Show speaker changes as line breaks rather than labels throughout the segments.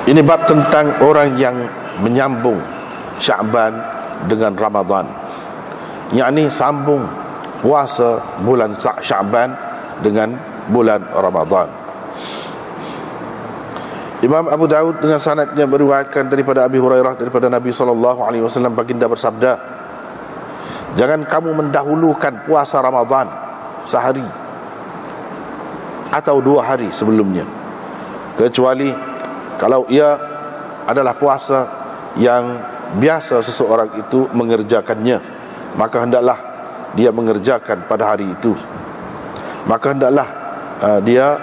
Ini bab tentang orang yang menyambung Sya'ban dengan Ramadan, yakni sambung puasa bulan Sya'ban dengan bulan Ramadan. Imam Abu Daud dengan sanadnya meriwayatkan daripada Abi Hurairah daripada Nabi SAW, baginda bersabda, jangan kamu mendahulukan puasa Ramadan sehari atau 2 hari sebelumnya, kecuali kalau ia adalah puasa yang biasa seseorang itu mengerjakannya, maka hendaklah dia mengerjakan pada hari itu. Maka hendaklah dia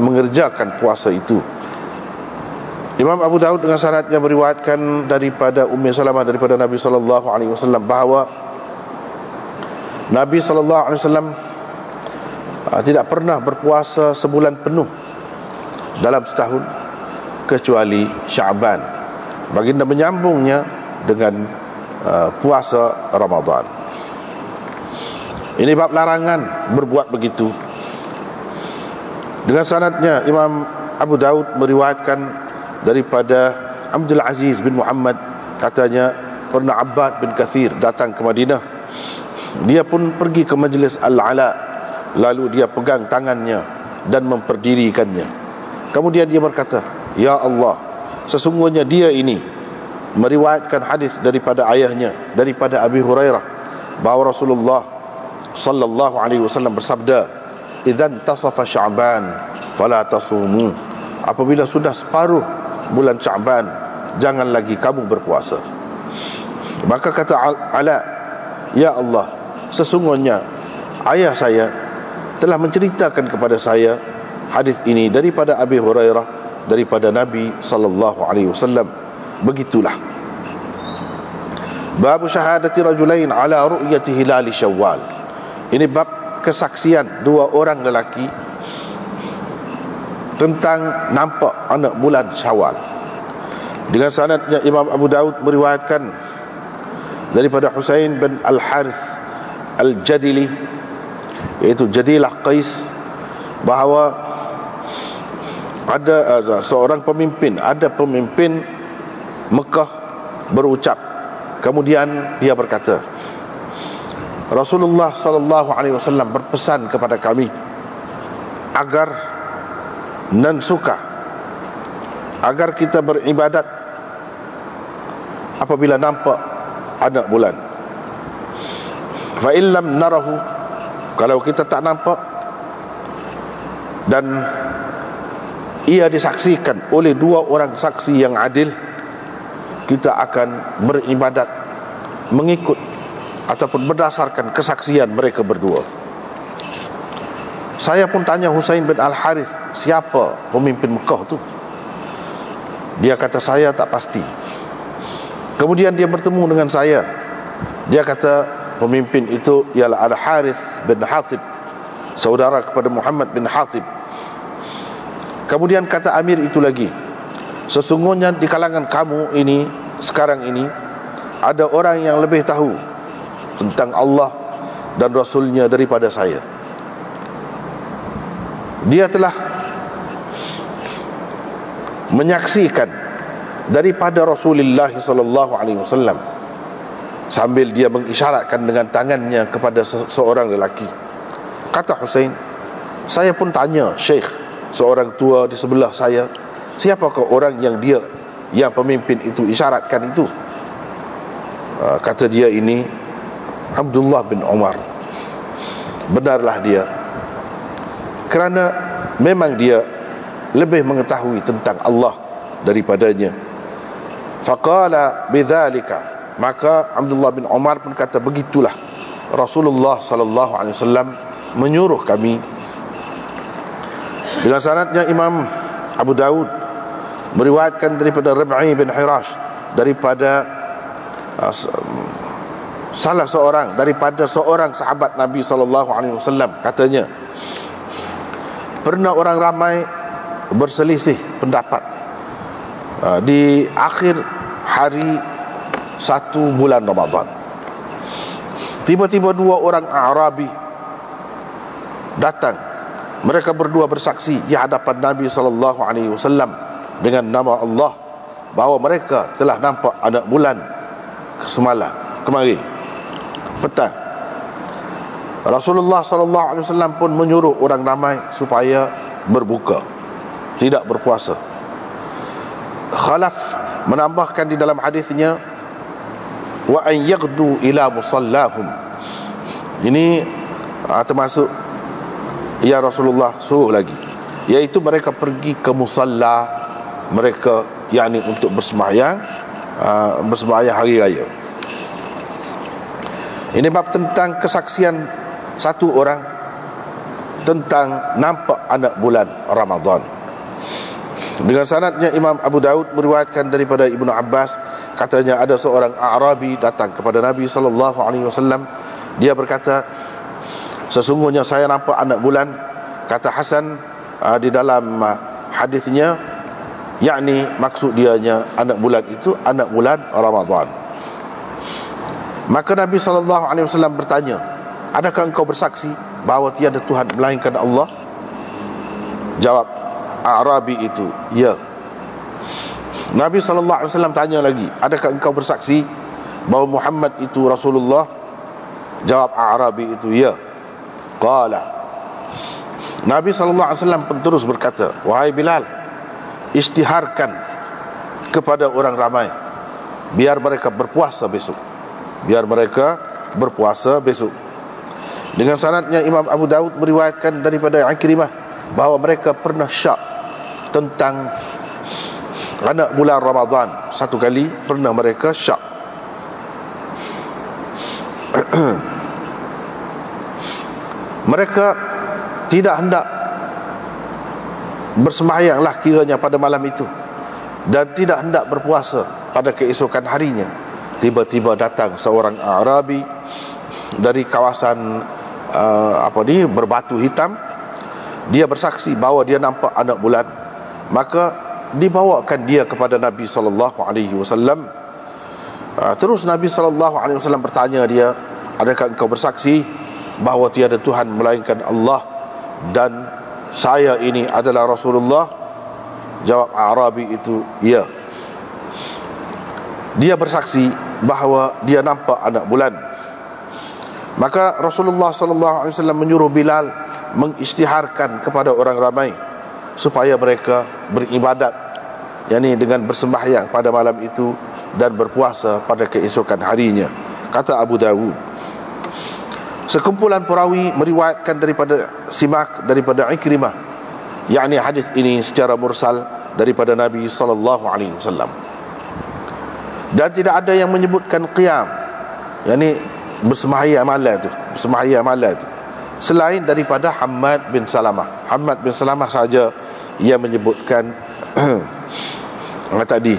mengerjakan puasa itu. Imam Abu Daud dengan sanadnya meriwayatkan daripada Ummi Salamah daripada Nabi SAW bahawa Nabi SAW tidak pernah berpuasa sebulan penuh dalam setahun kecuali Sya'ban. Baginda menyambungnya dengan puasa Ramadan. Ini bab larangan berbuat begitu. Dengan sanadnya Imam Abu Daud meriwayatkan daripada Abdul Aziz bin Muhammad, katanya pernah Abbad bin Kathir datang ke Madinah. Dia pun pergi ke majlis Al-Ala, lalu dia pegang tangannya dan memperdirikannya. Kemudian dia berkata, ya Allah, sesungguhnya dia ini meriwayatkan hadis daripada ayahnya, daripada Abi Hurairah, bahawa Rasulullah sallallahu alaihi wasallam bersabda, idzan tasafa Sya'ban fala tasumu, apabila sudah separuh bulan Sya'ban jangan lagi kamu berpuasa. Maka kata Ala, ya Allah, sesungguhnya ayah saya telah menceritakan kepada saya hadis ini daripada Abi Hurairah, daripada Nabi sallallahu alaihi wasallam. Begitulah bab syahadati rajulain ala ru'yati hilal Syawal. Ini bab kesaksian 2 orang lelaki tentang nampak anak bulan Syawal. Dengan sanadnya Imam Abu Daud meriwayatkan daripada Husain bin Al-Harith Al-Jadili, iaitu Jadilah Qais, bahawa ada seorang pemimpin, ada pemimpin Mekah berucap, kemudian dia berkata, Rasulullah sallallahu alaihi wasallam berpesan kepada kami agar agar kita beribadat apabila nampak anak bulan. Fa illam narahu, kalau kita tak nampak dan ia disaksikan oleh 2 orang saksi yang adil, kita akan beribadat mengikut ataupun berdasarkan kesaksian mereka berdua. Saya pun tanya Husain bin Al-Harith, siapa pemimpin Mekah tu? Dia kata, saya tak pasti. Kemudian dia bertemu dengan saya. Dia kata, pemimpin itu ialah Al-Harith bin Hatib, saudara kepada Muhammad bin Hatib. Kemudian kata Amir itu lagi, sesungguhnya di kalangan kamu ini sekarang ini ada orang yang lebih tahu tentang Allah dan Rasulnya daripada saya. Dia telah menyaksikan daripada Rasulullah sallallahu alaihi wasallam, sambil dia mengisyaratkan dengan tangannya kepada seorang lelaki. Kata Husain, saya pun tanya Syekh, seorang tua di sebelah saya, siapakah orang yang pemimpin itu isyaratkan itu? Kata dia, ini Abdullah bin Umar. Benarlah dia, kerana memang dia lebih mengetahui tentang Allah daripadanya. Faqala bidzalika, maka Abdullah bin Umar pun kata, begitulah Rasulullah sallallahu alaihi wasallam menyuruh kami. Dengan sanadnya Imam Abu Daud meriwayatkan daripada Rabi'i bin Hirash, daripada salah seorang daripada seorang sahabat Nabi sallallahu alaihi wasallam, katanya, pernah orang ramai berselisih pendapat di akhir hari 1 bulan Ramadan. Tiba-tiba 2 orang Arabi datang. Mereka berdua bersaksi di hadapan Nabi sallallahu alaihi wasallam dengan nama Allah bahawa mereka telah nampak anak bulan semalam, kemari petang. Rasulullah SAW pun menyuruh orang ramai supaya berbuka, tidak berpuasa. Khalaf menambahkan di dalam hadisnya, wa an yaghdu ila musallahum. Ini termasuk yang Rasulullah suruh lagi, iaitu mereka pergi ke musalla mereka, yakni untuk bersembahyang hari raya. Ini bab tentang kesaksian satu orang tentang nampak anak bulan Ramadan. Dengan sanadnya Imam Abu Daud meriwayatkan daripada Ibnu Abbas, katanya ada seorang A'rabi datang kepada Nabi SAW. Dia berkata, sesungguhnya saya nampak anak bulan. Kata Hasan di dalam hadisnya, yakni maksud dianya anak bulan itu anak bulan Ramadan. Maka Nabi SAW bertanya, adakah engkau bersaksi bahawa tiada Tuhan melainkan Allah? Jawab A'rabi itu, ya. Nabi SAW tanya lagi, adakah engkau bersaksi bahawa Muhammad itu Rasulullah? Jawab A'rabi itu, ya. Qala, Nabi SAW pun terus berkata, wahai Bilal, isytiharkan kepada orang ramai biar mereka berpuasa besok, biar mereka berpuasa besok. Dengan sanadnya Imam Abu Daud meriwayatkan daripada Ikrimah bahawa mereka pernah syak tentang anak bulan Ramadan. Satu kali pernah mereka syak. Mereka tidak hendak bersembahyanglah kiranya pada malam itu, dan tidak hendak berpuasa pada keesokan harinya. Tiba-tiba datang seorang A'rabi dari kawasan berbatu hitam. Dia bersaksi bahawa dia nampak anak bulan. Maka dibawakan dia kepada Nabi SAW. Terus Nabi SAW bertanya dia, adakah engkau bersaksi bahawa tiada Tuhan melainkan Allah dan saya ini adalah Rasulullah? Jawab A'rabi itu, ya. Dia bersaksi bahawa dia nampak anak bulan. Maka Rasulullah SAW menyuruh Bilal mengisytiharkan kepada orang ramai supaya mereka beribadat, yakni dengan bersembahyang pada malam itu dan berpuasa pada keesokan harinya. Kata Abu Dawud, sekumpulan perawi meriwayatkan daripada Simak daripada Ikrimah, yakni hadis ini secara mursal daripada Nabi SAW. Dan tidak ada yang menyebutkan qiyam, yakni bersembahyang malam itu, selain daripada Hammad bin Salamah. Hammad bin Salamah saja yang menyebutkan tadi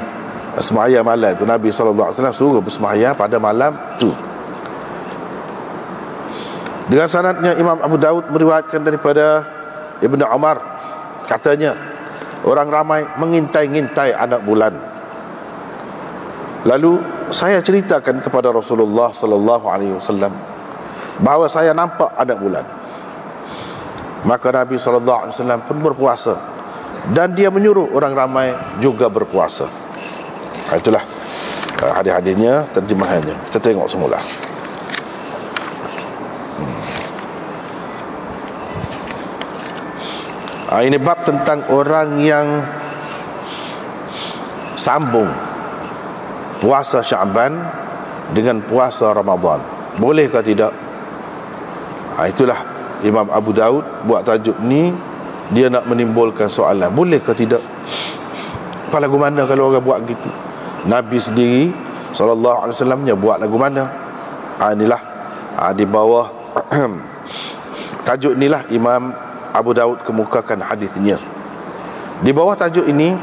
sembahyang malam itu. Nabi SAW suruh bersembahyang pada malam itu. Dengan sanadnya Imam Abu Daud meriwayatkan daripada Ibnu Umar, katanya orang ramai mengintai-ngintai anak bulan. Lalu saya ceritakan kepada Rasulullah SAW bahawa saya nampak anak bulan. Maka Nabi SAW pun berpuasa, dan dia menyuruh orang ramai juga berpuasa. Itulah hadis-hadisnya, terjemahannya. Kita tengok semula. Ini bab tentang orang yang sambung puasa Sya'ban dengan puasa Ramadan, boleh ke tidak? Itulah Imam Abu Daud buat tajuk ni, dia nak menimbulkan soalan, boleh ke tidak? Apa lagu mana kalau orang buat gitu? Nabi sendiri SAW buat lagu mana? Inilah di bawah tajuk inilah Imam Abu Daud kemukakan hadisnya. Di bawah tajuk ini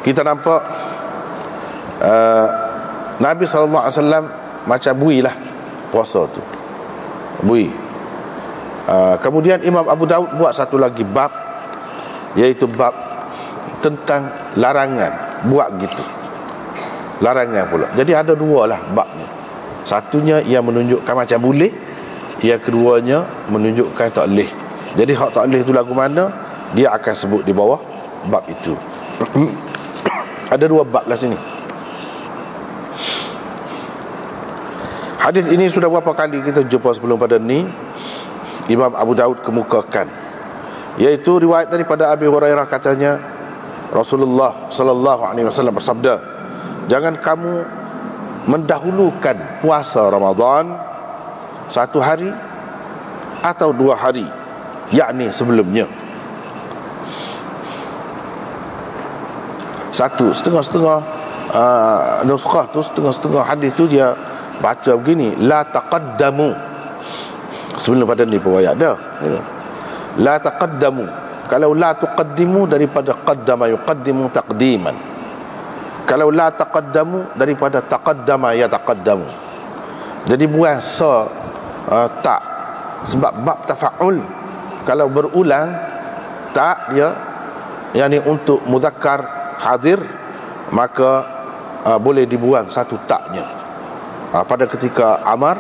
kita nampak Nabi SAW macam bui lah puasa tu, bui. Kemudian Imam Abu Daud buat satu lagi bab, iaitu bab tentang larangan buat gitu, larangan pula. Jadi ada dua lah babnya. Satunya yang menunjukkan macam boleh, yang keduanya menunjukkan tak boleh. Jadi hak tak boleh tu lagu mana, dia akan sebut di bawah bab itu. Ada 2 bab lah sini. Hadis ini sudah berapa kali kita jumpa sebelum pada ni, Imam Abu Daud kemukakan, iaitu riwayat daripada Abi Hurairah, katanya Rasulullah sallallahu alaihi wasallam bersabda, jangan kamu mendahulukan puasa Ramadan 1 hari atau 2 hari, yakni sebelumnya. Satu setengah-setengah nuskah tu, setengah-setengah hadis tu dia baca begini, la taqaddamu. Sebelum pada ni pun ayat dah, la taqaddamu. Kalau la tuqaddimu daripada qaddama yuqaddimu taqdiman. Kalau la taqaddamu daripada taqaddama yataqaddamu. Jadi buang sa tak, sebab bab tafa'ul kalau berulang tak dia, yakni untuk muzakkar hadir, maka boleh dibuang satu taknya. Pada ketika amar,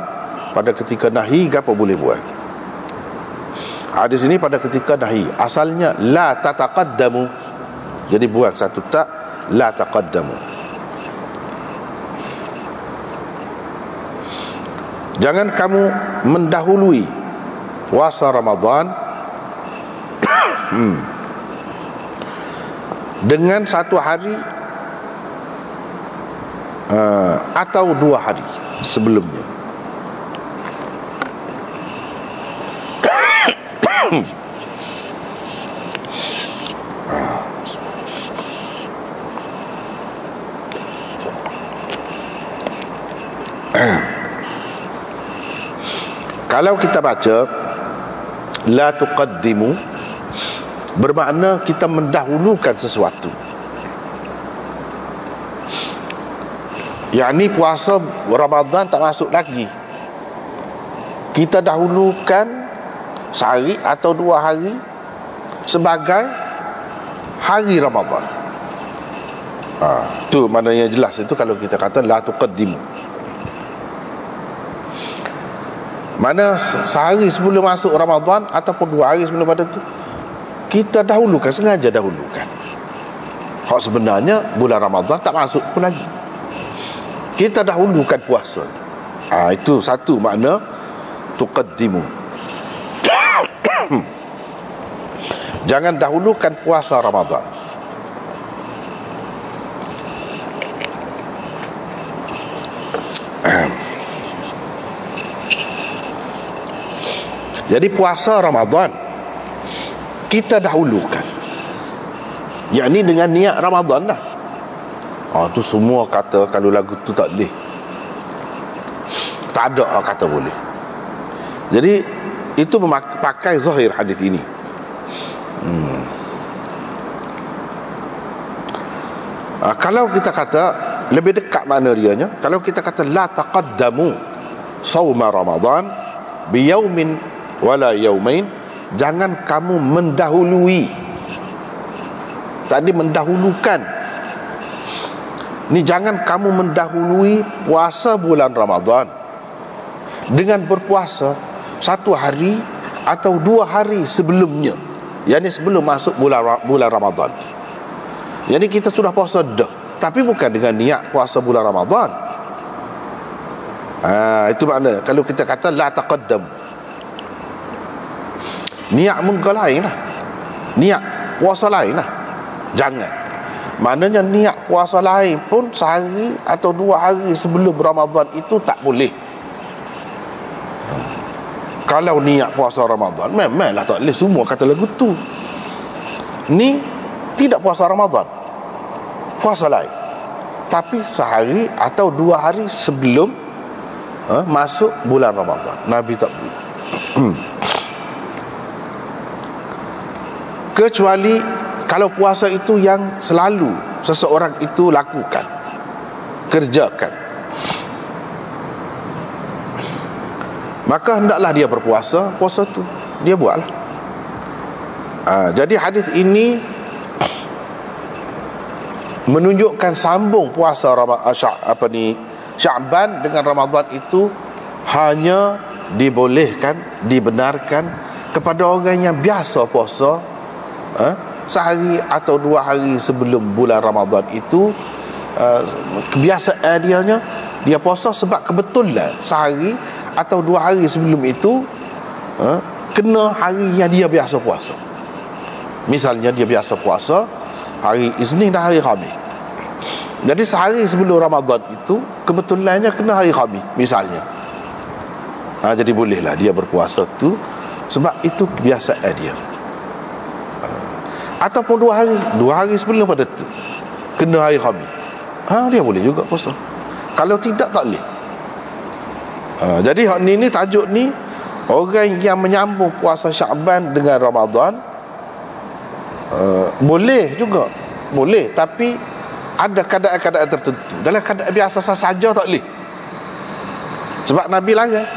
pada ketika nahi, apa boleh buat. Di sini pada ketika nahi, asalnya la tataqaddamu, jadi buang satu tak, la taqaddamu. Jangan kamu mendahului puasa Ramadan dengan 1 hari atau 2 hari sebelumnya. Kalau kita baca la tuqaddimu, bermakna kita mendahulukan sesuatu. Yang ni puasa Ramadan tak masuk lagi, kita dahulukan sehari atau 2 hari sebagai hari Ramadan. Tu maknanya jelas itu kalau kita kata la tuqaddimu. Mana sehari sebelum masuk Ramadan ataupun 2 hari sebelum pada tu, kita dahulukan, sengaja dahulukan. Hak sebenarnya bulan Ramadan tak masuk pun lagi, kita dahulukan puasa. Itu satu makna tuqaddimu. Jangan dahulukan puasa Ramadan. Jadi puasa Ramadan kita dahulukan, yakni dengan niat Ramadan lah. Tu semua kata kalau lagu tu tak boleh, tak ada kata boleh. Jadi itu pakai zahir hadis ini. Kalau kita kata lebih dekat makna dianya, kalau kita kata la taqaddamu sauma Ramadan biyaumin wala yaumain, jangan kamu mendahului. Tadi mendahulukan, ni jangan kamu mendahului puasa bulan Ramadan dengan berpuasa 1 hari atau 2 hari sebelumnya, yakni sebelum masuk bulan Ramadan. Jadi kita sudah puasa dah, tapi bukan dengan niat puasa bulan Ramadan. Itu makna kalau kita kata la taqaddam, niat muka lain lah, niat puasa lain lah. Jangan, maknanya niat puasa lain pun sehari atau 2 hari sebelum Ramadan itu tak boleh. Kalau niat puasa Ramadan, memanglah tak boleh. Semua kata lagu tu. Ni tidak puasa Ramadan, puasa lain, tapi sehari atau 2 hari sebelum masuk bulan Ramadan, Nabi tak boleh. Kecuali kalau puasa itu yang selalu seseorang itu lakukan, kerjakan, maka hendaklah dia berpuasa, puasa tu dia buatlah. Jadi hadis ini menunjukkan sambung puasa Sya'ban dengan Ramadan itu hanya dibolehkan, dibenarkan kepada orang yang biasa puasa sehari atau 2 hari sebelum bulan Ramadan itu, kebiasaan dia puasa sebab kebetulan sehari atau 2 hari sebelum itu kena hari yang dia biasa puasa. Misalnya dia biasa puasa hari Isnin dan hari Khamis, jadi sehari sebelum Ramadan itu kebetulannya kena hari Khamis misalnya, jadi bolehlah dia berpuasa tu sebab itu kebiasaan dia. Ataupun 2 hari sebelum pada tu kena hari Khamis, dia boleh juga puasa. Kalau tidak, tak boleh. Jadi hak ni tajuk ni, orang yang menyambung puasa Syaban dengan Ramadan, boleh juga, boleh, tapi ada keadaan-keadaan tertentu. Dalam keadaan biasa saja tak boleh, sebab Nabi larang.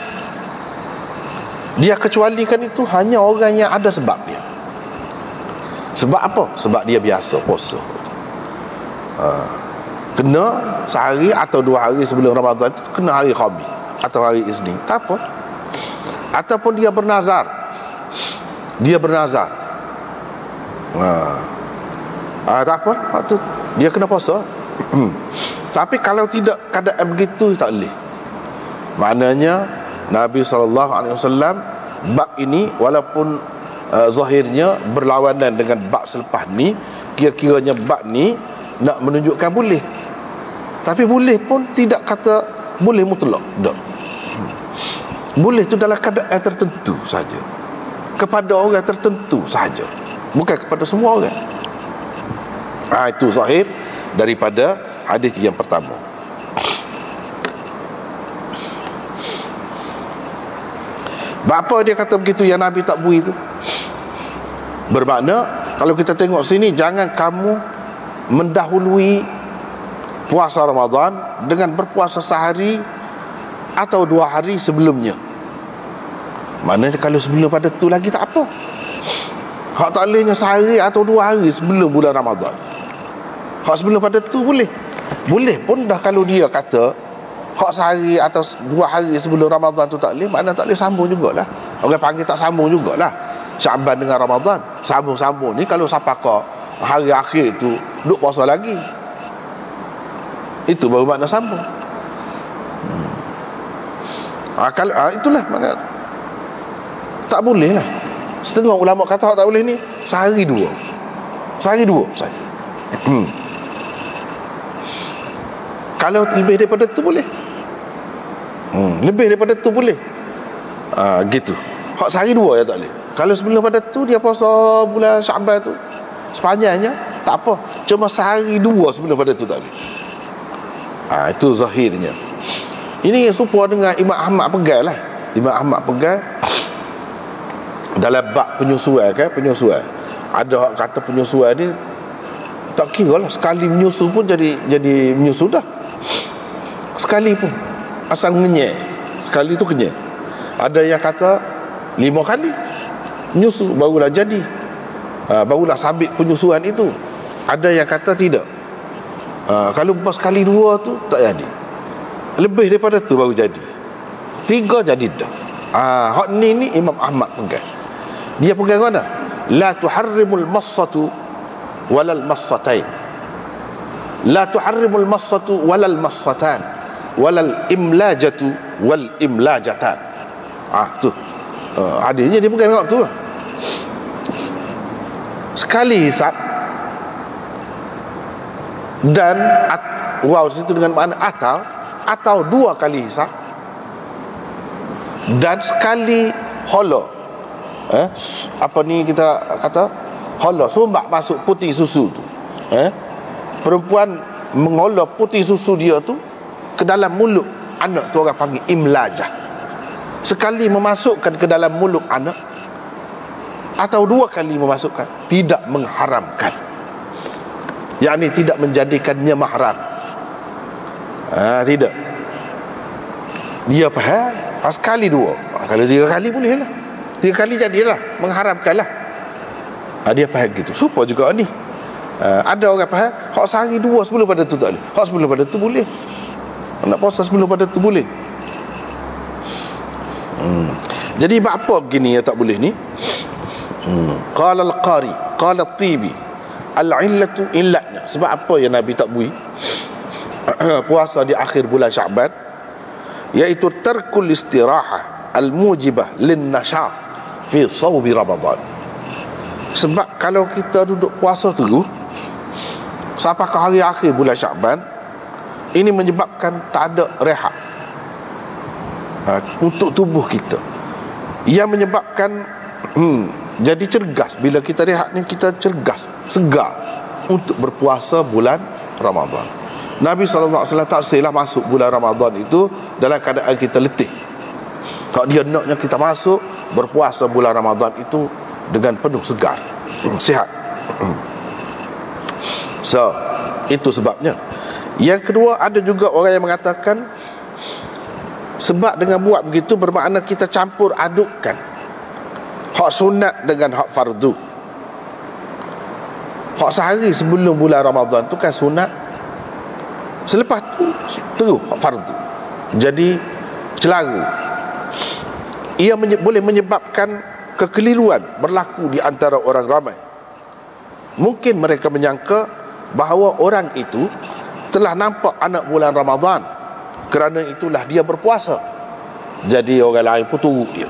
Dia kecualikan itu hanya orang yang ada sebab dia. Sebab apa? Sebab dia biasa puasa. Kena sehari atau 2 hari sebelum Ramadan itu kena hari Khamis atau hari Isnin, tak apa. Ataupun dia bernazar, tak apa, waktu dia kena puasa. Tapi kalau tidak keadaan begitu, tak boleh. Maknanya Nabi SAW bab ini walaupun zahirnya berlawanan dengan bab selepas ni, kira-kiranya bab ni nak menunjukkan boleh, tapi boleh pun tidak kata boleh mutlak, tak. Boleh tu dalam keadaan tertentu saja, kepada orang tertentu saja, bukan kepada semua orang. Itu zahir daripada hadis yang pertama. Bapa dia kata begitu yang Nabi tak bui itu? Bermakna kalau kita tengok sini, jangan kamu mendahului puasa Ramadan dengan berpuasa sehari atau 2 hari sebelumnya. Maknanya kalau sebelum pada tu lagi tak apa. Hak tak bolehnya sehari atau 2 hari sebelum bulan Ramadan. Hak sebelum pada tu boleh. Boleh pun dah kalau dia kata hak sehari atau 2 hari sebelum Ramadan tu tak boleh, maknanya tak boleh sambung jugalah. Orang panggil tak sambung jugalah Syaban dengan Ramadan. Sambung-sambung ni kalau siapa kau hari akhir tu duk puasa lagi, itu baru makna sambung. Kalau itulah makna tak boleh lah. Setengah ulama kata tak boleh ni sehari 2 saja. Kalau lebih daripada tu boleh. Lebih daripada tu boleh. Gitu. Hak sehari 2 ya tak boleh. Kalau sebelum pada tu dia puasa bulan Syaban tu sepanjangnya, tak apa. Cuma sehari 2 sebelum pada tu tak boleh. Itu zahirnya. Ini serupa dengan Imam Ahmad pegang lah. Imam Ahmad pegang dalam bab penyusuan kan, penyusuan. Ada orang kata penyusuan ni tak kira lah, sekali menyusu pun jadi menyusu dah. Sekali pun asal ngenyek, sekali tu kenyek. Ada yang kata 5 kali menyusu barulah jadi, barulah sabit penyusuan itu. Ada yang kata tidak, kalau sekali 2 tu tak jadi, lebih daripada tu baru jadi, 3 jadi dah. Hak ni Imam Ahmad pegang. Dia pegang mana? La tuharrimul massatu walal massatain, la tuharrimul massatu walal massatan, walal imlajatu wal imlajatan. Tu hadisnya dia pegang tengok tu. Sekali hisap dan wow situ dengan makna atau 2 kali hisap dan sekali holo. Apa ni kita kata holo, sumbak masuk putih susu tu. Perempuan mengolok putih susu dia tu ke dalam mulut anak tu, orang panggil imlajah. Sekali memasukkan ke dalam mulut anak atau 2 kali memasukkan, tidak mengharamkan, yakni tidak menjadikannya mahram. Tidak. Dia faham sekali 2. Kalau 3 kali boleh lah, 3 kali jadilah mengharamkan lah. Dia faham gitu. Supaya juga ni ada orang faham hak sehari 2 sebelum pada tu tak boleh, hak sebelum pada tu boleh. Nak puasa sebelum pada tu boleh. Jadi apa begini yang tak boleh ni? Qala al-qari, Qala At-Tibi, al-illatu, illatnya, sebab apa yang Nabi tak bui puasa di akhir bulan Sya'ban, iaitu tarkul istirahah al-mujibah lin-nashat fi sawmi Ramadan. Sebab kalau kita duduk puasa terus sampai ke hari akhir bulan Sya'ban, ini menyebabkan tak ada rehat untuk tubuh kita, yang menyebabkan jadi cergas. Bila kita rehat ni, kita cergas, segar untuk berpuasa bulan Ramadan. Nabi SAW tak selah masuk bulan Ramadan itu dalam keadaan kita letih. Kalau dia naknya kita masuk berpuasa bulan Ramadan itu dengan penuh segar, sihat. So, itu sebabnya. Yang kedua, ada juga orang yang mengatakan sebab dengan buat begitu bermakna kita campur adukkan hak sunat dengan hak fardu. Hak sehari sebelum bulan Ramadan tu kan sunat, selepas tu terus hak fardu. Jadi celaru. Ia boleh menyebabkan kekeliruan berlaku di antara orang ramai. Mungkin mereka menyangka bahawa orang itu telah nampak anak bulan Ramadan, kerana itulah dia berpuasa. Jadi orang lain pun turut dia.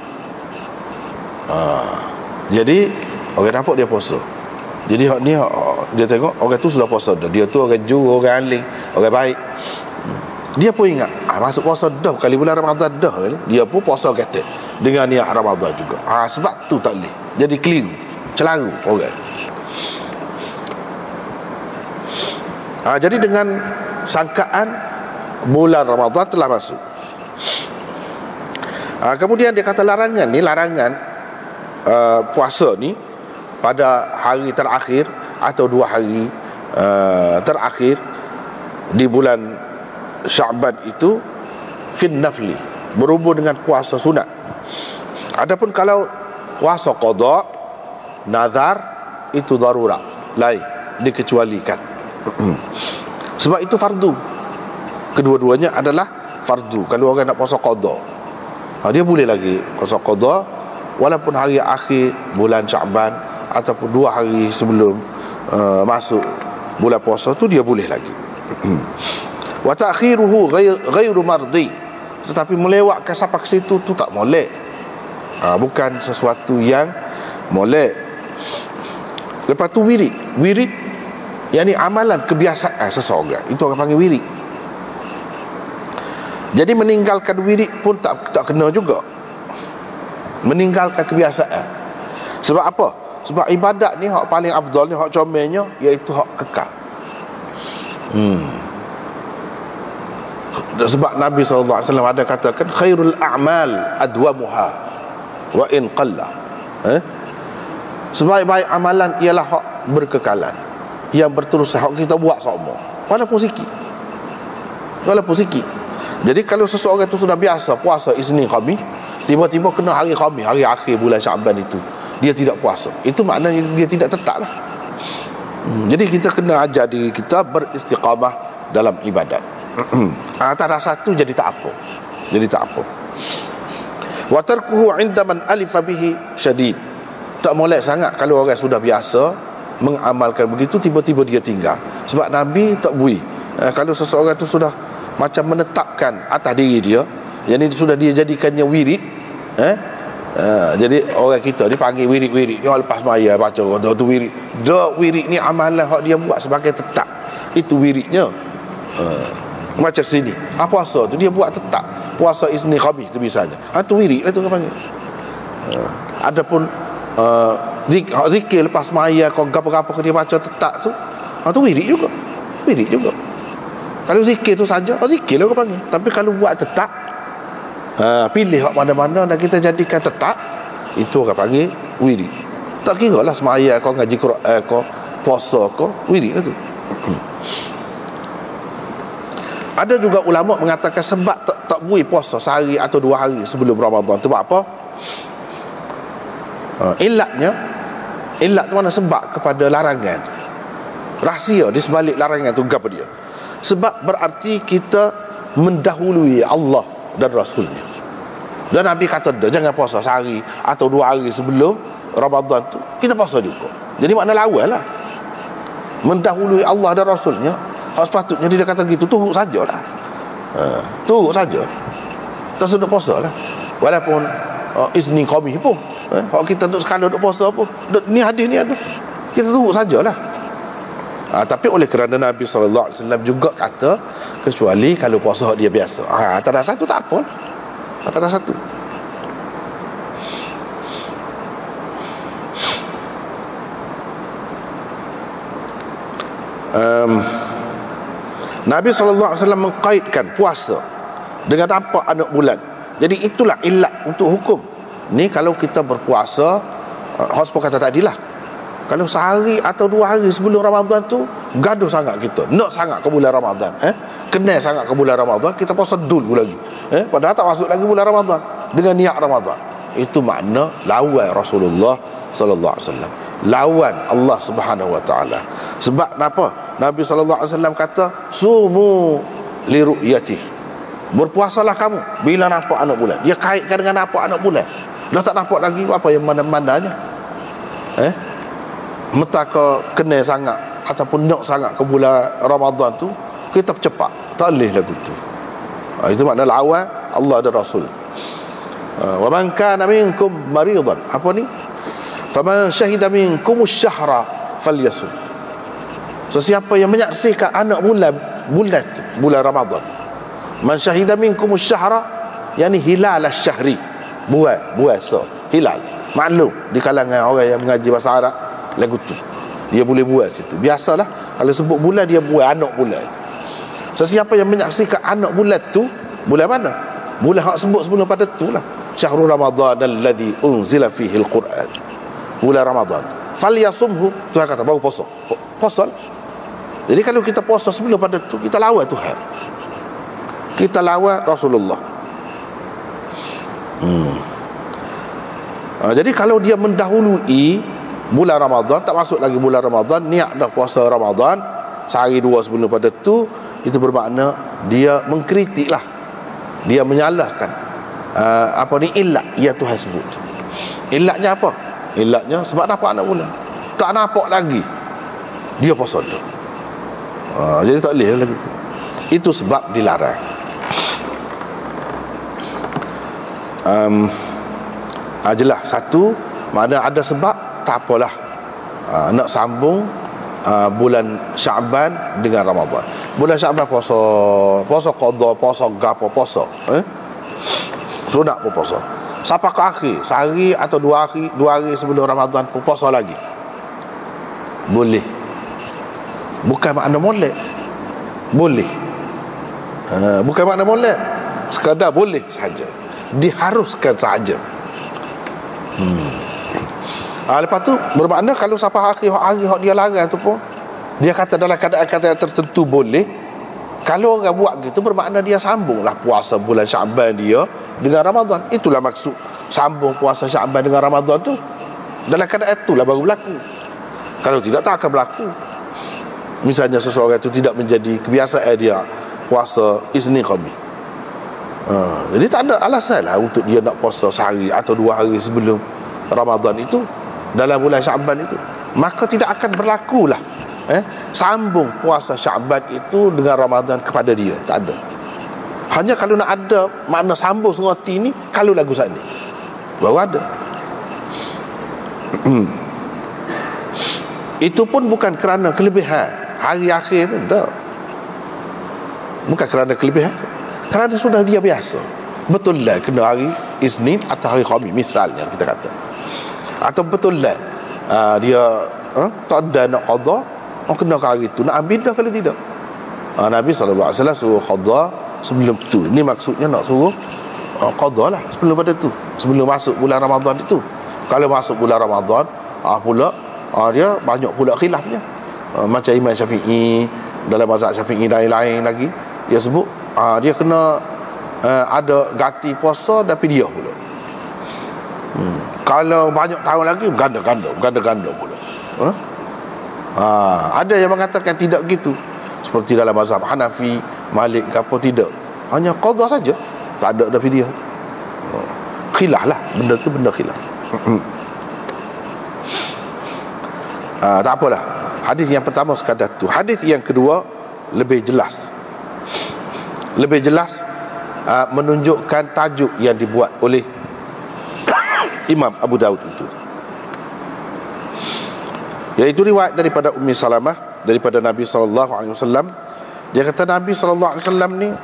Jadi orang nampak dia puasa. Jadi ni dia tengok orang tu sudah puasa dah. Dia tu orang jujur, orang alim, orang baik. Dia pun ingat masuk puasa dah kali bulan Ramadan dah. Dia pun puasa kata dengan niat Ramadan juga. Sebab tu tak boleh. Jadi keliru, celaru orang. Jadi dengan sangkaan bulan Ramadan telah masuk. Kemudian dia kata larangan ni, larangan puasa ni pada hari terakhir atau 2 hari terakhir di bulan Sya'ban itu fin nafli, berhubung dengan puasa sunat. Adapun kalau puasa qada, nazar, itu darurat, lain, dikecualikan. Sebab itu fardu. Kedua-duanya adalah fardu. Kalau orang nak puasa qada, dia boleh lagi puasa qada walaupun hari akhir bulan Sya'ban ataupun 2 hari sebelum masuk bulan puasa tu dia boleh lagi. Wa ta'khiruhu ghairu mardi, tetapi melewatkan sampai ke situ tu tak molek. Bukan sesuatu yang molek. Lepas tu wirid. Wirid yakni amalan kebiasaan seseorang, itu orang panggil wirid. Jadi meninggalkan wirid pun tak kena juga. Meninggalkan kebiasaan. Sebab apa? Sebab ibadat ni hak paling afdal ni, hak comelnya, iaitu hak kekal. Sebab Nabi SAW ada katakan khairul a'mal adwamuha wa in qalla. Sebaik-baik amalan ialah hak berkekalan, yang berterusan, hak kita buat semua walaupun sikit. Jadi kalau seseorang itu sudah biasa puasa Isnin Khamis, tiba-tiba kena hari Khamis, hari akhir bulan Sya'ban itu dia tidak puasa, itu maknanya dia tidak tetap lah. Jadi kita kena ajar diri kita beristiqamah dalam ibadat. Antara satu jadi tak apa. Wa tarkuhu 'inda man alifa bihi syadid. Tak molek sangat kalau orang sudah biasa mengamalkan begitu, tiba-tiba dia tinggal. Sebab Nabi tak bui. Kalau seseorang itu sudah macam menetapkan atas diri dia, yang ini sudah dia jadikannya wirid, jadi orang kita ni panggil wirid-wirid ni, lepas maya baca tu wirid. Wirid ni amalan hak dia buat sebagai tetap, itu wiridnya. Macam sini puasa tu dia buat tetap, puasa Isnin Khamis tu misalnya, tu wirid lah tu orang panggil. Adapun zikir lepas maya kau gapo-gapo dia baca tetap tu, tu wirid juga. Kalau zikir tu saja, zikir lah orang panggil. Tapi kalau buat tetap, pilih hak mana-mana dan kita jadikan tetap, itu orang panggil wirid. Tak kira lah semaya kau ngaji Quran kau puasa kau, wirid lah tu. Ada juga ulama mengatakan sebab tak boleh puasa sehari atau 2 hari sebelum Ramadan tu apa? Ilat tu mana sebab kepada larangan. Rahsia di sebalik larangan tu apa dia? Sebab berarti kita mendahului Allah dan Rasulnya. Dan Nabi kata dah, jangan puasa sehari atau 2 hari sebelum Ramadan tu, kita puasa juga. Jadi makna lawan lah, mendahului Allah dan Rasulnya. Hak sepatutnya dia kata gitu, turut sajalah. Turut saja. Tak sudah puasa lah. Walaupun izni qawmi pun, kalau kita untuk sekali untuk puasa pun, ni hadis ni ada, kita turut sajalah. Tapi oleh kerana Nabi SAW juga kata, kecuali kalau puasa dia biasa. Tak ada satu tak apa. Tak ada satu. Nabi SAW mengkaitkan puasa dengan nampak anak bulan. Jadi itulah ilat untuk hukum. Ni kalau kita berpuasa, Hospo kata tadilah, kalau sehari atau 2 hari sebelum Ramadan tu, gaduh sangat kita, nak sangat ke bulan Ramadan, kenal sangat ke bulan Ramadan, kita puasa dulu lagi, padahal tak masuk lagi bulan Ramadan dengan niat Ramadan. Itu makna lawan Rasulullah sallallahu alaihi wasallam, lawan Allah Subhanahu wa taala. Sebab apa? Nabi sallallahu alaihi wasallam kata, sumu li ru'yati, berpuasalah kamu bila nampak anak bulan. Dia kaitkan dengan nampak anak bulan. Dah tak nampak lagi apa yang mana-mananya, metaka kena sangat ataupun nak sangat ke bulan Ramadan tu, kita cepat, tak boleh lagu tu. Itu makna lawan Allah dan Rasul. Wa man kana minkum maridan, apa ni, faman syahida minkum asy-syahra falyasum. Sesiapa yang menyaksikan anak bulan tu, bulan Ramadan. Man syahida minkum asy-syahra, yani hilal asy-syahri, puasa hilal. Maklum di kalangan orang yang mengaji bahasa Arab, lagu tu dia boleh buat situ. Biasalah kalau sebut bulan, dia buat anak bulan tu. Sesiapa yang menyaksikan anak bulan tu, bulan mana? Bulan hak sebut sebelum pada tu lah, syahrul Ramadan alladhi unzila fihi al-Quran, bulan Ramadan. Falyasumhu, Tuhan kata baru puasa. Puasa. Jadi kalau kita puasa sebelum pada tu, kita lawan Tuhan, kita lawan Rasulullah. Jadi kalau dia mendahului bulan Ramadan, tak masuk lagi bulan Ramadan, niat dah puasa Ramadan, sehari 2 sebelum pada tu, itu bermakna dia mengkritik lah, dia menyalahkan apa ni, ilat yang Tuhan sebut. Ilatnya apa? Ilatnya sebab nampak anak bulan, tak nampak lagi, dia puasa dah. Jadi tak boleh lagi. Itu sebab dilarang. Jelas satu, mana ada sebab, tak apalah, nak sambung bulan Syaban dengan Ramadan. Bulan Syaban puasa qada, puasa gapo, puasa sunat pun puasa. Sampai ke akhir, sehari atau 2 hari sebelum Ramadan pun puasa lagi, boleh. Bukan makna molek, boleh. Bukan makna molek, sekadar boleh sahaja, diharuskan sahaja. Lepas tu bermakna kalau sampai akhir hari dia larang tu pun, dia kata dalam keadaan-keadaan tertentu boleh. Kalau orang buat gitu, bermakna dia sambunglah puasa bulan Syaban dia dengan Ramadan. Itulah maksud sambung puasa Syaban dengan Ramadan tu. Dalam keadaan itulah baru berlaku. Kalau tidak, tak akan berlaku. Misalnya seseorang itu tidak menjadi kebiasaan dia puasa Isnin Khamis, jadi tak ada alasan lah untuk dia nak puasa sehari atau 2 hari sebelum Ramadan itu dalam bulan Syaban itu. Maka tidak akan berlaku lah sambung puasa Syaban itu dengan Ramadan kepada dia. Tak ada. Hanya kalau nak ada makna sambung seroti ni, kalau lagu saat ni baru ada. Itu pun bukan kerana kelebihan hari akhir tu, tak. Bukan kerana kelebihan, kerana sudah dia biasa. Betul lah kena hari Isnin atau hari Khamis misalnya kita kata, atau betul lah dia tak ada nak qada, kena ke hari tu, nak ambil dah kalau tidak. Nabi SAW suruh qada sebelum tu. Ni maksudnya nak suruh qada lah sebelum pada tu, sebelum masuk bulan Ramadan itu. Kalau masuk bulan Ramadan pula dia banyak pula khilafnya. Macam Imam Syafi'i, dalam mazhab Syafi'i lain-lain lagi, dia sebut dia kena ada ganti puasa dan fidyah pula. Kalau banyak tahun lagi ganda-ganda pula. Ada yang mengatakan tidak gitu, seperti dalam mazhab Hanafi, Malik ke apa, tidak, hanya qada saja, tak ada fidyah. Khilaf lah, benda tu benda khilaf. Tak apalah. Hadis yang pertama sekadar tu. Hadis yang kedua lebih jelas. Lebih jelas menunjukkan tajuk yang dibuat oleh Imam Abu Daud itu, iaitu riwayat daripada Ummi Salamah daripada Nabi SAW. Dia kata Nabi SAW ni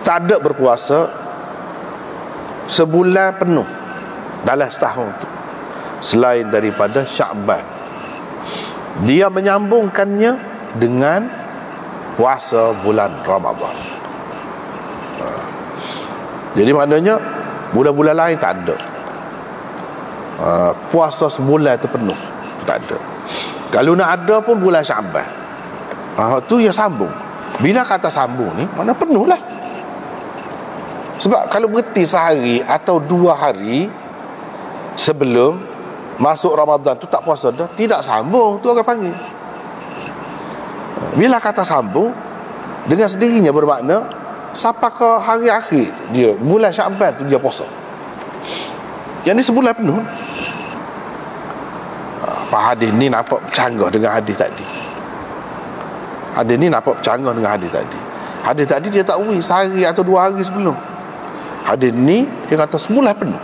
tak ada berpuasa sebulan penuh dalam setahun tu selain daripada Sya'ban. Dia menyambungkannya dengan puasa bulan Ramadan. Jadi maknanya bulan-bulan lain tak ada puasa sebulan tu penuh, tak ada. Kalau nak ada pun bulan Sya'ban. Tu dia sambung. Bila kata sambung ni, mana penuh lah. Sebab kalau berhenti sehari atau 2 hari sebelum masuk Ramadan tu tak puasa dah, tidak sambung, tu orang panggil. Bila kata sambung, dengan sendirinya bermakna sampai ke hari akhir dia, bulan Sya'ban tu dia puasa. Yang ni sebulan penuh. Hadis ni nampak bercanggah dengan hadis tadi. Hadis ni nampak bercanggah dengan hadis tadi. Hadis tadi dia tak wui sehari atau 2 hari sebelum. Hadis ni dia kata sebulan penuh.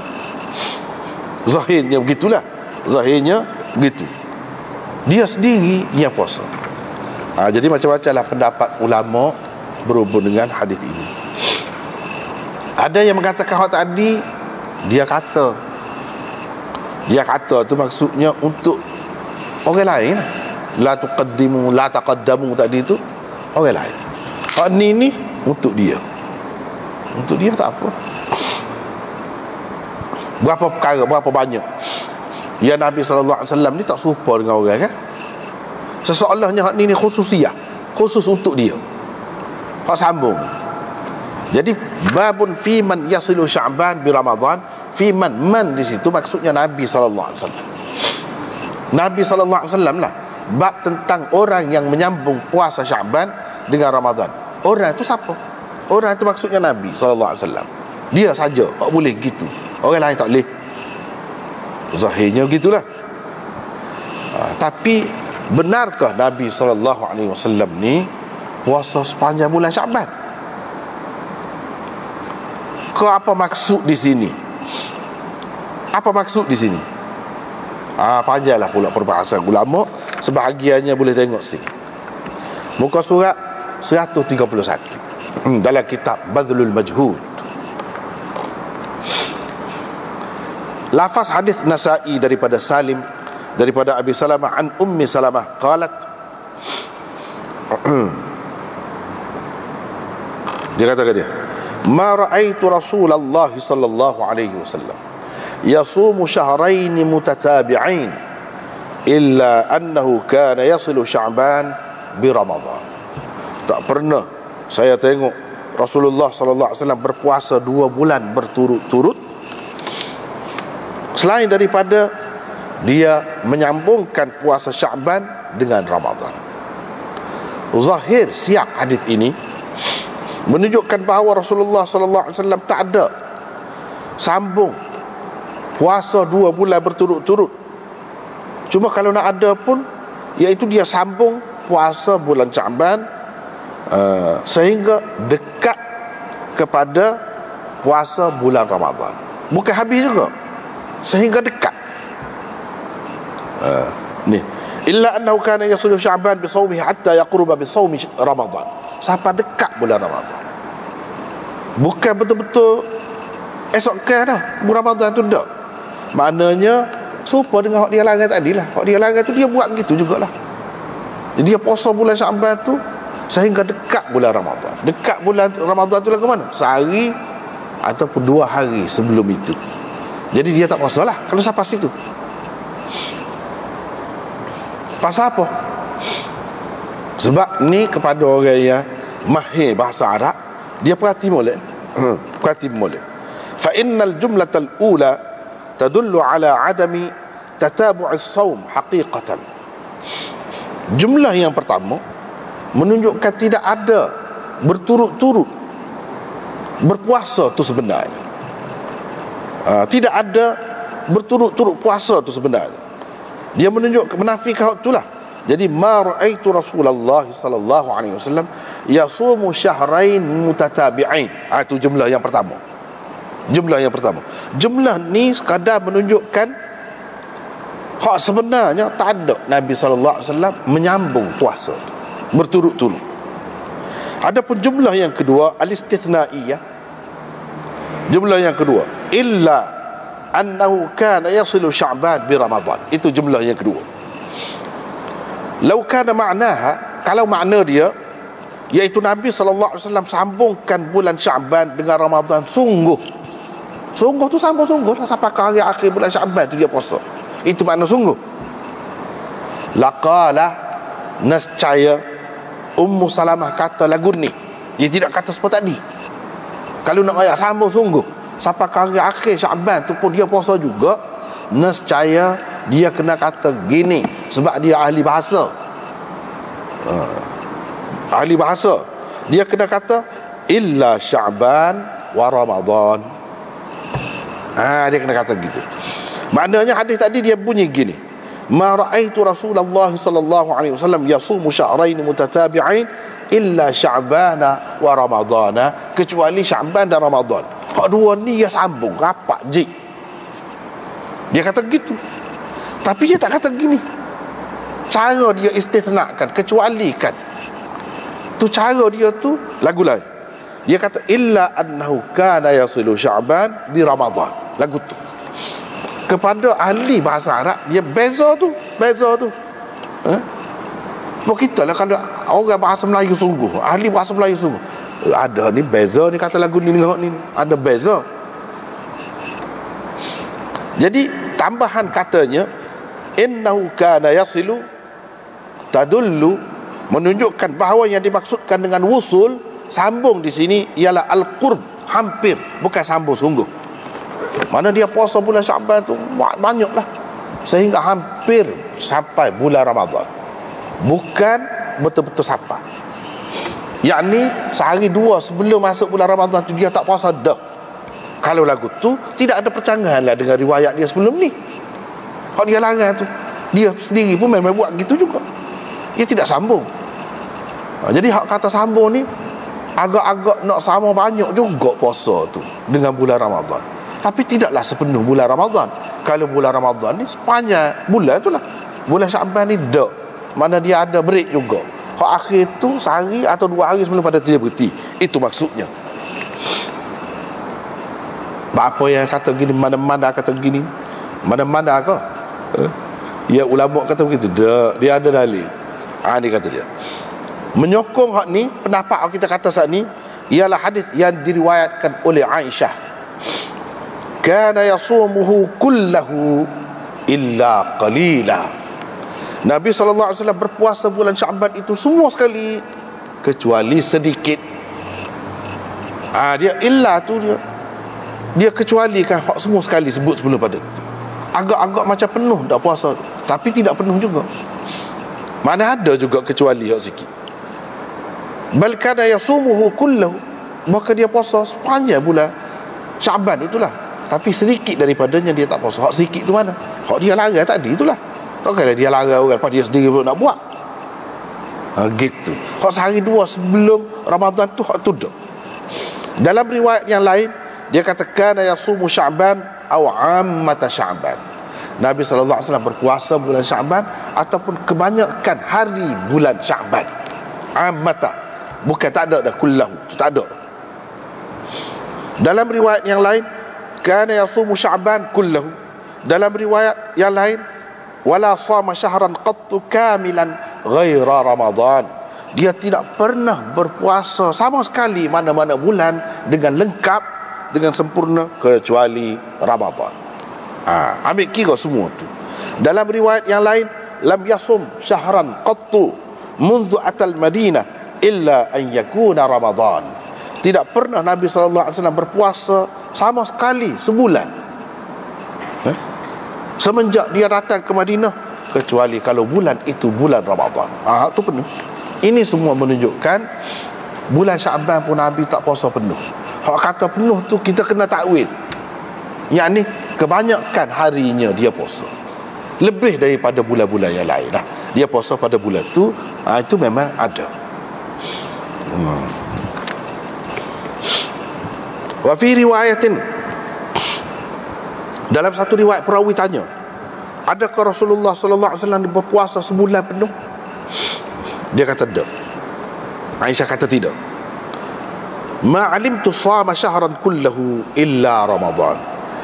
Zahirnya begitulah. Zahirnya begitu. Dia sendiri yang puasa. Jadi macam-macam lah pendapat ulama berhubung dengan hadis ini. Ada yang mengatakan hak tadi, dia kata tu maksudnya untuk orang lain. La tuqaddimu la taqaddamu tadi tu orang lain. Hak ni untuk dia. Untuk dia tak apa. Berapa perkara, berapa banyak yang Nabi SAW ni tak serupa dengan orang kan. Seseolahnya hak ni khususiyah, khusus untuk dia. Hak sambung. Jadi babun fi man yasilu Sya'ban bi Ramadan. Fi man di situ maksudnya Nabi SAW. Nabi SAW lah. Bab tentang orang yang menyambung puasa Sya'ban dengan Ramadan. Orang itu siapa? Orang itu maksudnya Nabi SAW. Dia saja tak boleh gitu. Orang lain tak boleh. Zahirnya begitulah. Tapi benarkah Nabi SAW ni puasa sepanjang bulan Sya'ban? Apa maksud di sini? Apa maksud di sini? Panjanglah pula perbahasan ulama. Sebahagiannya boleh tengok sini. Muka surat 131 dalam kitab Badlul Majhud. Lafaz hadis Nasa'i daripada Salim daripada Abi Salamah an Ummi Salamah qalat. Dia kata dia, ma ra'aitu Rasulullah sallallahu alaihi wasallam yasumu syahrain mutatabi'ain illa annahu kana yasilu Sya'ban bi Ramadan. Tak pernah saya tengok Rasulullah sallallahu alaihi wasallam berpuasa 2 bulan berturut-turut selain daripada dia menyambungkan puasa Sya'ban dengan Ramadan. Zahir siap hadis ini menunjukkan bahawa Rasulullah sallallahu alaihi wasallam tak ada sambung puasa 2 bulan berturut-turut. Cuma kalau nak ada pun, iaitu dia sambung puasa bulan Sya'ban sehingga dekat kepada puasa bulan Ramadan. Bukan habis juga, sehingga dekat. Ni illa annahu kana yasilu Sya'ban bi shaumihi hatta yaqruba bi shaumi Ramadan. Sampai dekat bulan Ramadan. Bukan betul-betul esok ke dah bulan Ramadan tu dah. Maknanya serupa dengan hak dia larang tadi lah. Hak dia larang tu dia buat gitu jugalah. Jadi dia puasa bulan Sya'ban tu sehingga dekat bulan Ramadan. Dekat bulan Ramadan tu lah ke mana? Sehari ataupun 2 hari sebelum itu. Jadi dia tak puasa lah kalau sampai situ. Pasal apa? Sebab ni kepada orang yang mahir bahasa Arab, dia perhati molek. Perhati molek. Fa innal jumlatal ula tadullu ala adami tatabu'is saum haqiqatan. Jumlah yang pertama menunjukkan tidak ada berturut-turut berpuasa tu sebenarnya. Tidak ada berturut-turut puasa tu sebenarnya. Dia menunjuk menafikan hak itulah. Jadi ma raaitu Rasulullah sallallahu alaihi wasallam yasumu syahrain mutatabi'ain. Itu jumlah yang pertama. Jumlah yang pertama. Jumlah ni sekadar menunjukkan hak sebenarnya tak ada Nabi sallallahu alaihi wasallam menyambung puasa berturut-turut. Adapun jumlah yang kedua al-istithnaiyah. Jumlah yang kedua illa annahu kana yasilu Sya'ban bi Ramadan. Itu jumlah yang kedua. Lau kana ma'naha, kalau makna dia iaitu Nabi sallallahu alaihi wasallam sambungkan bulan Sya'ban dengan Ramadan, sungguh tu sambung lah sampai ke hari akhir bulan Sya'ban tu dia puasa. Itu makna sungguh. Laqala, nescaya Ummu Salamah kata lagu ni, dia tidak kata seperti tadi. Kalau nak ayat sambung sungguh sampai ke hari akhir Sya'ban tu pun dia puasa juga, nescaya dia kena kata gini sebab dia ahli bahasa. Ahli bahasa. Dia kena kata illa Sya'ban wa Ramadan. Dia kena kata gitu. Maknanya hadis tadi dia bunyi gini. Ma ra'aitu Rasulullah sallallahu alaihi wasallam yasumu syahrain mutatabi'ain illa Sya'ban wa Ramadan, kecuali Sya'ban dan Ramadan. Hak dua ni dia sambung rapat je. Dia kata gitu. Tapi dia tak kata gini. Cara dia istithnakan, kecualikan. Tu cara dia tu lagu lain. Dia kata illa annahu kana yasilu Sya'ban bi Ramadan. Lagu tu. Kepada ahli bahasa Arab dia beza tu. Bukan kita lah kalau orang bahasa Melayu sungguh, ahli bahasa Melayu sungguh. Ada ni beza ni kata lagu ni dengan ni. Ada beza. Jadi tambahan katanya innahu kana yasilu tadullu, menunjukkan bahawa yang dimaksudkan dengan wusul, sambung di sini ialah al-qurb, hampir, bukan sambung sungguh. Mana dia puasa bulan Sya'ban tu banyaklah sehingga hampir sampai bulan Ramadan, bukan betul-betul sampai. Yakni sehari dua sebelum masuk bulan Ramadan tu dia tak puasa dah. Kalau lagu tu tidak ada percanggahan lah dengan riwayat dia sebelum ni. Kalau dia larang tu, dia sendiri pun memang buat gitu juga. Dia tidak sambung. Jadi hak kata sambung ni agak-agak nak sama banyak juga puasa tu dengan bulan Ramadan. Tapi tidaklah sepenuh bulan Ramadan. Kalau bulan Ramadan ni sepanjang bulan tu lah. Bulan Sya'ban ni dak. Mana dia ada break juga. Hak akhir tu sehari atau 2 hari sebelum pada dia berhenti. Itu maksudnya. Apa yang kata gini, mana-mana kata gini, mana-mana ke? Ya ulama kata begitu. Dia ada dalil. Ni kata dia. Menyokong hak ni, pendapat kita kata saat ni ialah hadis yang diriwayatkan oleh Aisyah. Kana yasumuhu kullahu illa qalila. Nabi SAW berpuasa bulan Sya'ban itu semua sekali kecuali sedikit. Dia illa tu dia kecualikan hak semua sekali sebut sebelum pada itu. Agak-agak macam penuh tak puasa, tapi tidak penuh juga. Mana ada juga kecuali hak sikit. Bal kana yasumuhu kullahu, maka dia puasa sepanjang bulan Sya'ban itulah, tapi sedikit daripadanya dia tak puasa. Hak sikit tu mana? Hak dia larang tadi itulah. Takkanlah dia larang orang pada dia sendiri belum nak buat. Gitu. Hak sehari dua sebelum Ramadan tu hak tu dah. Dalam riwayat yang lain dia katakan yasumu Sya'ban aw ammata Sya'ban. Nabi sallallahu alaihi wasallam berpuasa bulan Sya'ban ataupun kebanyakan hari bulan Sya'ban. Ammata, bukan tak ada dah kullahu, tak ada. Dalam riwayat yang lain kana yasumu Sya'ban kullahu. Dalam riwayat yang lain wala sama syahran qattu kamilan ghaira Ramadan. Dia tidak pernah berpuasa sama sekali mana-mana bulan dengan lengkap, dengan sempurna kecuali Ramadan. Ambil kira semua tu. Dalam riwayat yang lain lam yasum syahran qattu منذ atal Madinah illa an yakuna Ramadan. Tidak pernah Nabi sallallahu alaihi wasallam berpuasa sama sekali sebulan semenjak dia datang ke Madinah, kecuali kalau bulan itu bulan Ramadan. Itu penuh. Ini semua menunjukkan bulan Sya'ban pun Nabi tak puasa penuh. Hak kata penuh tu kita kena takwil. Yang ni kebanyakan harinya dia puasa, lebih daripada bulan-bulan yang lain lah. Dia puasa pada bulan tu, itu memang ada. Wa fi riwayatin, dalam satu riwayat perawi tanya, adakah Rasulullah sallallahu alaihi wasallam berpuasa sebulan penuh? Dia kata tak. Aisyah kata tidak. Ma alimtu shama syahran kullahu illa Ramadan.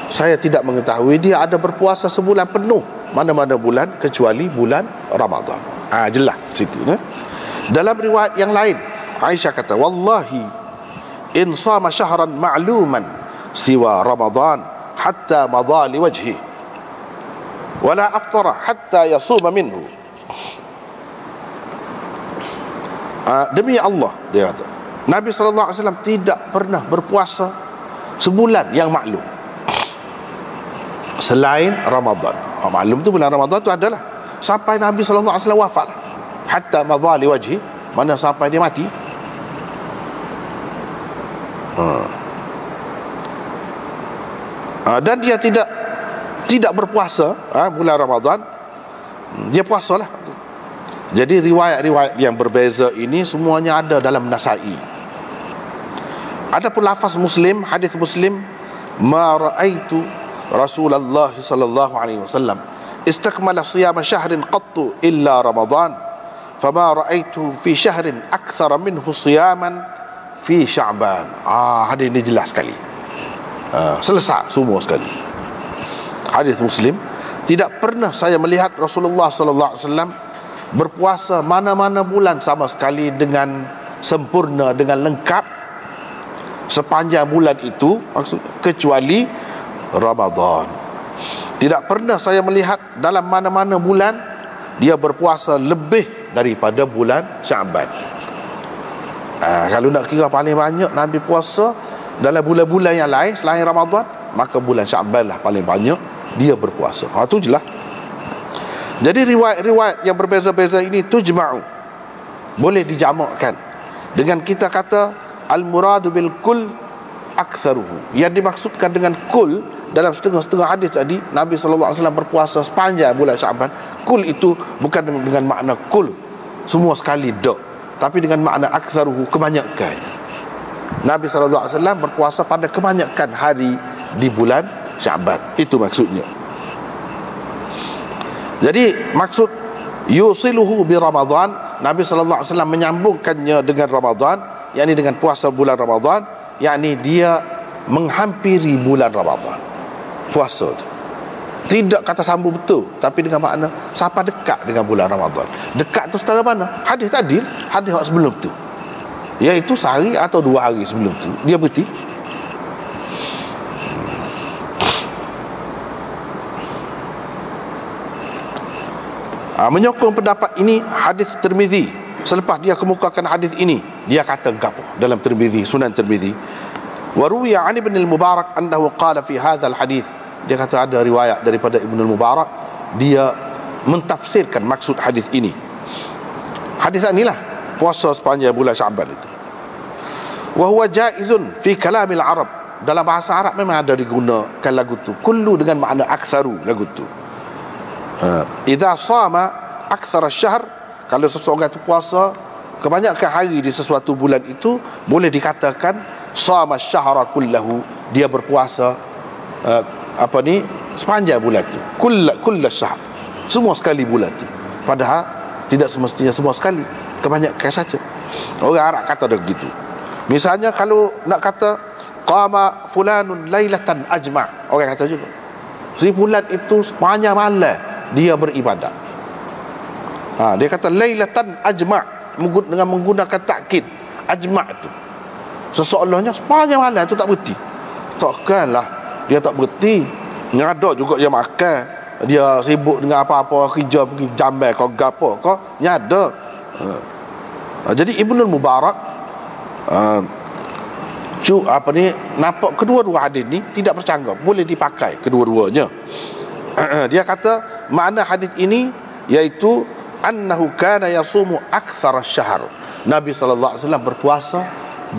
Saya tidak mengetahui dia ada berpuasa sebulan penuh mana-mana bulan kecuali bulan Ramadan. Jelas situ. Dalam riwayat yang lain, Aisyah kata, wallahi in shama syahran ma'luman siwa Ramadan hatta madali wajhi wala aftara hatta yasuma minhu. Demi Allah, dia kata, Nabi SAW tidak pernah berpuasa sebulan yang maklum selain Ramadan. Maklum tu bulan Ramadan tu adalah sampai Nabi SAW wafat, hatta madali wajhi, mana sampai dia mati. Dan dia tidak berpuasa bulan Ramadan, dia puasalah. Jadi riwayat-riwayat yang berbeza ini semuanya ada dalam Nasa'i. Adapun lafaz Muslim, hadis Muslim, ma ra'aitu Rasulullah sallallahu alaihi wasallam istakmala siyama syahrin qattu illa Ramadan, fama ra'aitu fi syahrin akthara minhu siyaman fi Sya'ban. Hadis ini jelas sekali. Selesai semua sekali. Hadis Muslim, tidak pernah saya melihat Rasulullah sallallahu alaihi wasallam berpuasa mana-mana bulan sama sekali dengan sempurna, dengan lengkap sepanjang bulan itu, kecuali Ramadan. Tidak pernah saya melihat dalam mana-mana bulan dia berpuasa lebih daripada bulan Sya'ban. Kalau nak kira paling banyak Nabi puasa dalam bulan-bulan yang lain selain Ramadan, maka bulan Sya'ban lah paling banyak dia berpuasa. Itu jelas. Jadi riwayat-riwayat yang berbeza-beza ini tujma'u, boleh dijamakkan dengan kita kata al-muradu bil kull aktsaruhu. Yang dimaksudkan dengan kul dalam setengah-setengah hadis tadi, Nabi SAW berpuasa sepanjang bulan Sya'ban. Kul itu bukan dengan makna kul semua sekali, dak, tapi dengan makna aktsaruhu, kebanyakan. Nabi SAW berpuasa pada kebanyakan hari di bulan Sya'ban. Itu maksudnya. Jadi maksud yusiluhu bi Ramadan, Nabi SAW menyambungkannya dengan Ramadan, yakni dengan puasa bulan Ramadan, yakni dia menghampiri bulan Ramadan puasa tu. Tidak kata sambung betul, tapi dengan makna siapa dekat dengan bulan Ramadan. Dekat tu setara mana? Hadis tadi, hadis sebelum tu, iaitu sehari atau 2 hari sebelum tu dia berhenti. Menyokong pendapat ini hadis Tirmizi. Selepas dia kemukakan hadis ini, dia kata gapo dalam Tirmizi, Sunan Tirmizi, wa ruwiya 'an Ibn al-Mubarak annahu qala fi hadzal hadis. Dia kata ada riwayat daripada Ibn al-Mubarak, dia mentafsirkan maksud hadis ini. Hadis inilah puasa sepanjang bulan Sya'ban itu. Wa huwa jaizun fi kalamil Arab. Dalam bahasa Arab memang ada digunakan lagu tu, kullu dengan makna aktsaru lagu tu. Idza sama aktsara syahr, kalau seseorang itu puasa kebanyakan hari di sesuatu bulan itu, boleh dikatakan sama syahra kullahu, dia berpuasa sepanjang bulan itu, kull syahr, semua sekali bulan itu. Padahal tidak semestinya semua sekali, kebanyakan saja. Orang Arab kata begitu. Misalnya kalau nak kata qama fulanun lailatan ajma', orang kata juga si fulan itu sepanjang malam dia beribadat. Dia kata lailatan ajma', dengan menggunakan takkid ajma' itu, seseolahnya sepanjang malam itu tak berhenti. Takkanlah dia tak berhenti. Nyada juga dia makan, dia sibuk dengan apa-apa, kerja, pergi jambai kau gapo kau nyada. Jadi Ibnul Mubarak nampak kedua-dua hadis ni tidak bercanggah, boleh dipakai kedua-duanya. Dia kata makna hadis ini iaitu annahu kana yasumu aktsara syahr. Nabi sallallahu alaihi wasallam berpuasa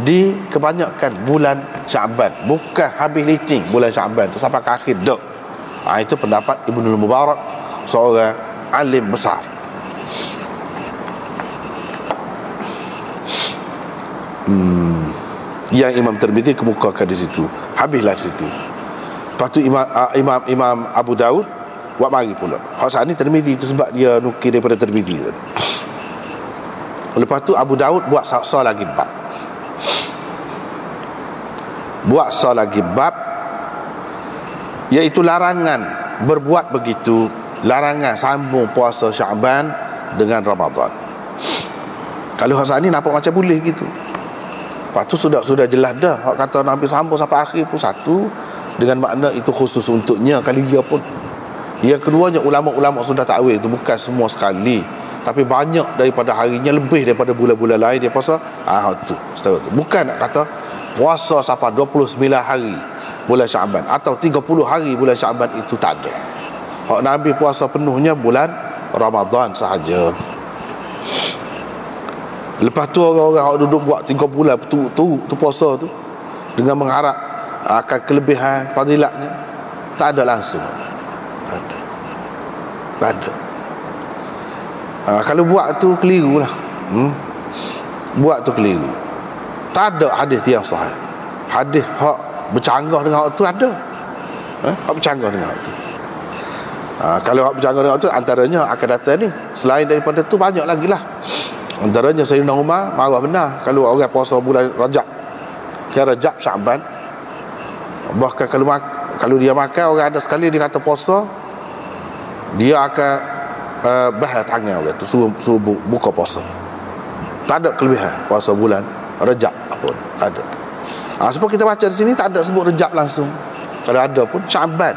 di kebanyakan bulan Syaban, bukan habis licin bulan Syaban tu sampai ke akhir dak. Itu pendapat Ibnul Mubarak, seorang alim besar. Yang Imam Tirmizi kemukakan di situ, habislah di situ. Lepas tu Imam Abu Daud buat mari pula. Hak ni Tirmizi tu sebab dia nukil daripada Tirmizi tu. Lepas tu Abu Daud buat lagi bab. Iaitu larangan berbuat begitu, larangan sambung puasa Syaban dengan Ramadan. Kalau hak ni nampak macam boleh gitu. Lepas tu sudah jelas dah. Hak kata Nabi sambung sampai akhir pun satu, dengan makna itu khusus untuknya. Kalau dia pun, yang keduanya ulama-ulama sudah takwil itu bukan semua sekali, tapi banyak daripada harinya, lebih daripada bulan-bulan lain dia puasa. Tu bukan nak kata puasa sampai 29 hari bulan Syaban atau 30 hari bulan Syaban, itu tak ada. Hak Nabi puasa penuhnya bulan Ramadan sahaja. Lepas tu orang-orang hak duduk buat 3 bulan tu puasa tu dengan mengharap akan kelebihan fadilatnya, tak ada langsung. Tak ada. Kalau buat tu keliru lah. Buat tu keliru. Tak ada hadis yang sahih. Hadis hak bercanggah dengan hak tu ada. Hak bercanggah dengan hak tu. Kalau hak bercanggah dengan hak tu, antaranya akan datang ni. Selain daripada tu banyak lagi lah. Antaranya Sayyidina Umar marah benar kalau orang puasa bulan Rajab, Rajab Syaban. Bahkan kalau dia makan, orang ada sekali dia kata puasa, dia akan bahar tangan orang tu, suruh buka puasa. Tak ada kelebihan puasa bulan Rajab pun, tak ada. Sebab kita baca di sini tak ada sebut Rajab langsung. Kalau ada pun Syaban.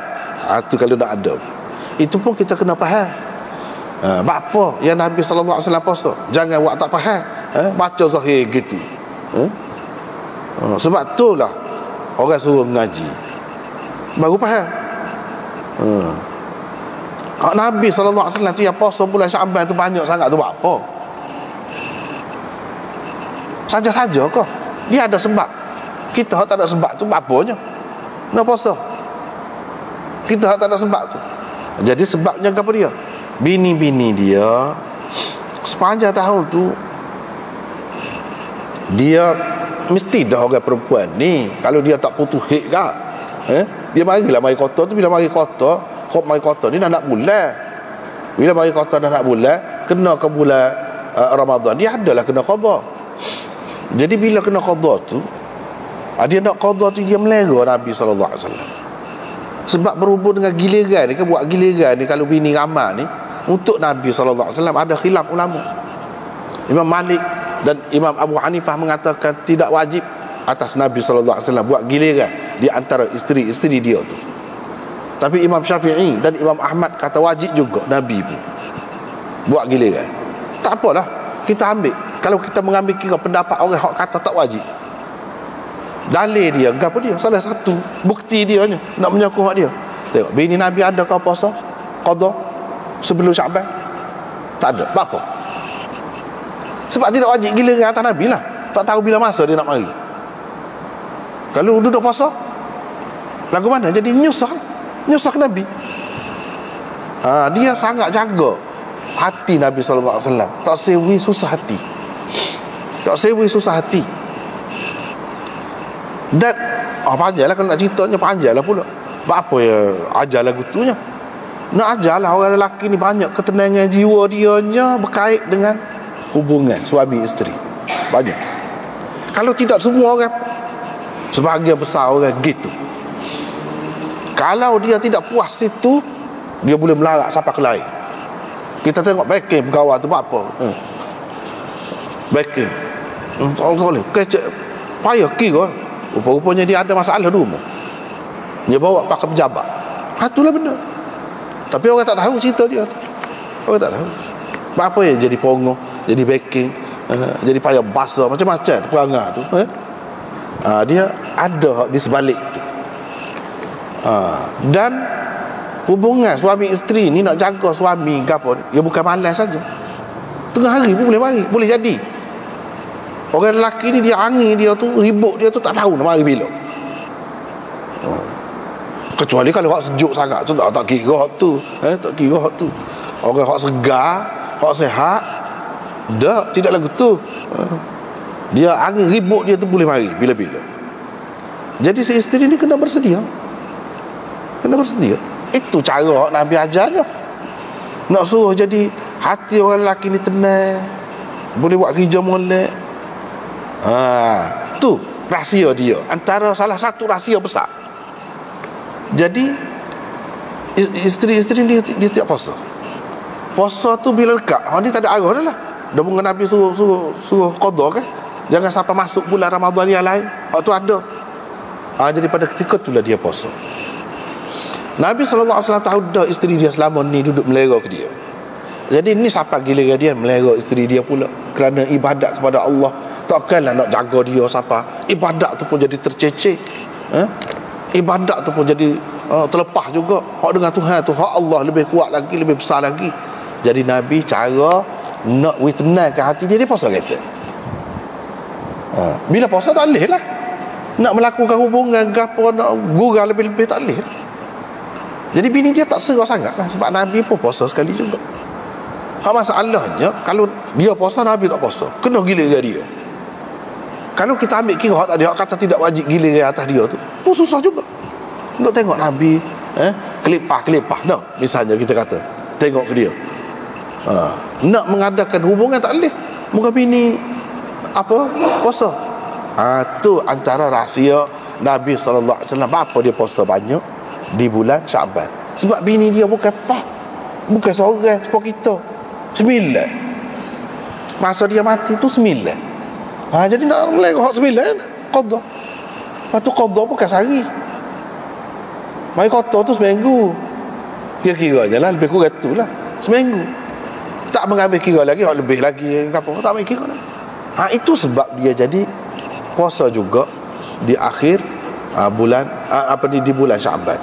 Tu kalau tak ada, itu pun kita kena faham. Apa yang Nabi SAW puasa, jangan buat tak faham, baca zahir gitu. Sebab itulah orang suruh mengaji baru faham. Nabi SAW tu yang puasa bulan Syaban tu banyak sangat tu buat apa? Saja-saja kau. Dia ada sebab. Kita tak ada sebab tu buat apanya nak puasa? Kita tak ada sebab tu. Jadi sebabnya apa dia? Bini-bini dia sepanjang tahun tu, dia mesti dah orang perempuan ni, kalau dia tak putus hik kah, dia marilah mari kota tu. Bila mari kota, mari kota ni nak bulan. Bila mari kota dah nak bulan, kena ke bulan Ramadan, dia adalah kena qada. Jadi bila kena qada tu, dia nak qada tu, dia melera Nabi SAW. Sebab berhubung dengan giliran ni, buat giliran ni, kalau bini ramal ni untuk Nabi SAW ada khilaf ulama. Imam Malik dan Imam Abu Hanifah mengatakan tidak wajib atas Nabi SAW buat giliran di antara isteri-isteri dia tu. Tapi Imam Syafi'i dan Imam Ahmad kata wajib juga Nabi pun buat giliran. Tak apalah, kita ambil. Kalau kita mengambil kira pendapat orang yang kata tak wajib, dalil dia, apa dia? Salah satu bukti dia nak menyokong hak dia. Tengok, bini Nabi ada kau puasa qada sebelum Syaban? Tak ada. Apa? Sebab tidak wajib giliran atas Nabi lah. Tak tahu bila masa dia nak mari. Kalau duduk puasa, lagu mana? Jadi nyusah ke Nabi. Dia sangat jaga hati Nabi SAW. Tak sewi susah hati. Dan panjanglah kalau nak ceritanya, panjanglah pula. Apa ya ajar lagu tu nya? Nak ajarlah orang lelaki ni banyak ketenangan jiwa dianya berkait dengan hubungan suami isteri. Banyak. Kalau tidak semua orang, sebahagian besar orang gitu. Kalau dia tidak puas situ, dia boleh melarat sampai ke lain. Kita tengok backing pegawai tu buat apa? Backing. Soleh. Kecek payah kira. Rupa-rupanya dia ada masalah dulu. Dia bawa pakai pejabat. Itulah benda. Tapi orang tak tahu cerita dia. Orang tak tahu. Apa yang jadi pongo, jadi backing, jadi payah basa, macam-macam perangai tu. Dia ada di sebalik tu. Dan hubungan suami isteri ni, nak jaga suami ke apa, dia bukan malas saja. Tengah hari pun boleh mari, boleh jadi. Orang lelaki ni dia angin dia tu, ribut dia tu tak tahu nak mari bila. Kecuali kalau hak sejuk sangat tu tak kira hak tu, tak kira hak tu. Orang hak segar, hak sehat, dak, tidak lagu tu. Dia angin ribut dia tu boleh mari bila-bila. Jadi si isteri ni kena bersedia. Kena bersedia. Itu cara Nabi ajarnya. Nak suruh jadi hati orang lelaki ni tenang, boleh buat kerja molek. Tu rahsia dia. Antara salah satu rahsia besar. Jadi isteri-isteri dia tiap puasa. Puasa tu bila dekat, ni tak ada arah dah lah. Dah bunga Nabi suruh qada kan. Jangan sampai masuk bulan Ramadan yang lain. Waktu ada. Jadi pada ketika itulah dia puasa. Nabi SAW tahu dah isteri dia selama ni duduk melera ke dia. Jadi ni siapa giliran dia melera isteri dia pula. Kerana ibadat kepada Allah. Takkanlah nak jaga dia siapa. Ibadat tu pun jadi tercecer. Ibadat tu pun jadi terlepas juga. Hak dengan Tuhan tu, hak Allah lebih kuat lagi, lebih besar lagi. Jadi Nabi cara nak tenangkan hati dia, dia puasa kata. Bila puasa tak boleh lah. Nak melakukan hubungan gapo, nak gurau lebih-lebih tak boleh. Jadi bini dia tak serah sangat lah. Sebab Nabi pun puasa sekali juga. Masalahnya kalau dia puasa, Nabi tak puasa, kena giliran dia. Kalau kita ambil kira hak tadi, hak kata tidak wajib giliran atas dia tu, pun susah juga. Nak tengok Nabi kelipah-kelipah, no, misalnya kita kata tengok ke dia, nak mengadakan hubungan tak boleh. Muka bini puasa. Tu antara rahsia Nabi SAW. Apa dia puasa banyak di bulan Syaban? Sebab bini dia bukan bukan seorang seperti kita. 9. Masa dia mati tu 9. Jadi nak mulai hak 9 qada. Lepas tu qada bukan sehari. Mai qada tu seminggu. Kira-kira je lah, lebih kurang tu lah, seminggu. Tak mengambil kira lagi hak lebih lagi apa, tak ambil kira lah. Itu sebab dia jadi puasa juga di akhir bulan di bulan Syaban.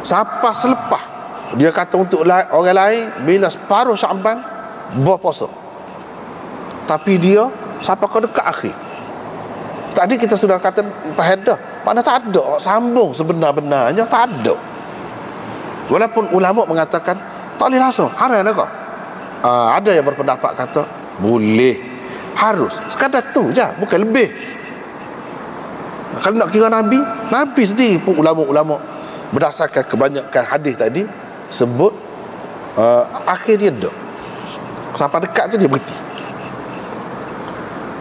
Siapa selepas dia kata untuk orang lain bila separuh Syaban berpuasa, tapi dia siapa kau dekat akhir. Tadi kita sudah kata faedah, mana tak ada sambung sebenar-benarnya, tak ada. Walaupun ulama mengatakan tak boleh langsung, haram ke? Ada yang berpendapat kata boleh, harus, sekadar tu je, bukan lebih. Kalau nak kira Nabi sendiri pun ulama-ulama berdasarkan kebanyakan hadis tadi sebut akhir dia dah sampai dekat tu dia berhenti.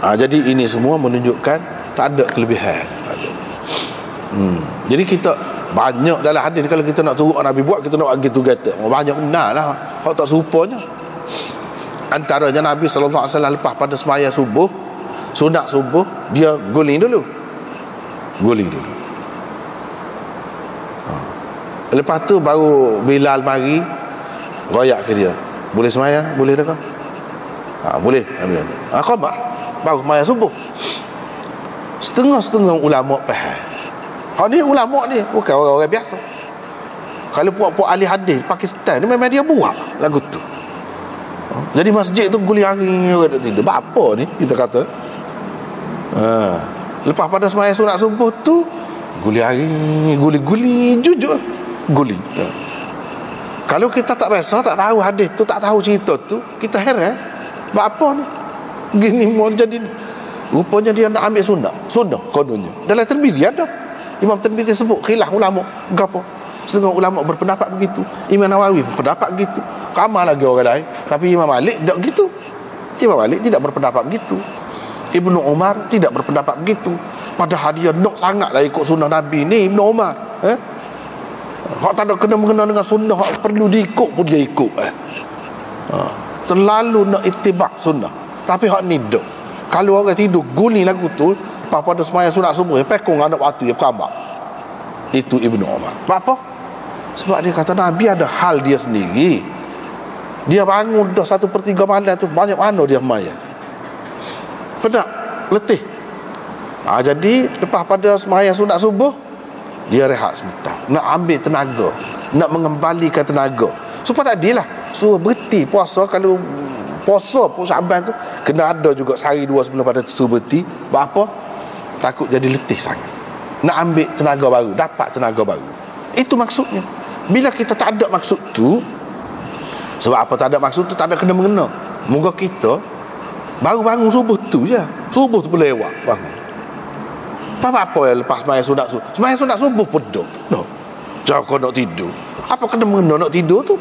Jadi ini semua menunjukkan tak ada kelebihan. Jadi kita banyak dalam hadis, kalau kita nak turut Nabi buat, kita nak bagi tu kata banyak benar lah, hak tak serupanya. Antaranya Nabi SAW lepas pada sembahyang subuh, sunat subuh, dia guling dulu. Lepas tu baru Bilal mari royak ke dia, boleh sembahyang? Boleh dah ke? Boleh. Qamat baru sembahyang subuh. Setengah-setengah ulama faham. Ni ulama ni bukan orang-orang biasa. Kalau puak-puak ahli hadis Pakistan ni memang dia buat lagu tu. Jadi masjid tu guling angin orang tu. Apa ni kita kata? Lepas pada sembahyang sunat subuh tu guling angin, guling-guling, jujur guling. Kalau kita tak biasa, tak tahu hadis tu, tak tahu cerita tu, kita heran. Buat apa ni? Gini mau jadi. Rupanya dia nak ambil sunnah kononnya. Dalam Tirmizi ada. Imam Tirmizi sebut khilaf ulama gapo. Setengah ulama berpendapat begitu. Imam Nawawi berpendapat begitu. Ramai lagi orang lain. Tapi Imam Malik tak begitu. Imam Malik tidak berpendapat begitu. Ibnu Umar tidak berpendapat begitu. Padahal dia nak sangatlah ikut sunnah Nabi ni Ibnu Umar. Hak tak ada kena-mengena dengan sunnah, hak perlu diikut pun dia ikut. Terlalu nak itibak sunnah. Tapi hak ni dak. Kalau orang tidur guni lagu tu, pada sembahyang sunat subuh, pekong anak batu dia berkambak. Itu Ibnu Umar. Apa? Sebab dia kata Nabi ada hal dia sendiri. Dia bangun dah 1/3 malam tu, banyak mana dia sembahyang. Penat, letih. Jadi lepas pada sembahyang sunat subuh, dia rehat sebentar, nak ambil tenaga, nak mengembalikan tenaga. Supaya tak adil lah suruh berhenti puasa. Kalau puasa pun Syaban tu kena ada juga sehari dua sebelum pada tu suruh berhenti. Apa? Takut jadi letih sangat, nak ambil tenaga baru, dapat tenaga baru. Itu maksudnya. Bila kita tak ada maksud tu, sebab apa tak ada maksud tu, tak ada kena-mengena. Moga kita baru bangun subuh tu je, subuh tu boleh lewat bangun. Apa yang lepas semayang sunat subuh pun dah jangan kau nak tidur. Apa kena-mengena nak tidur tu?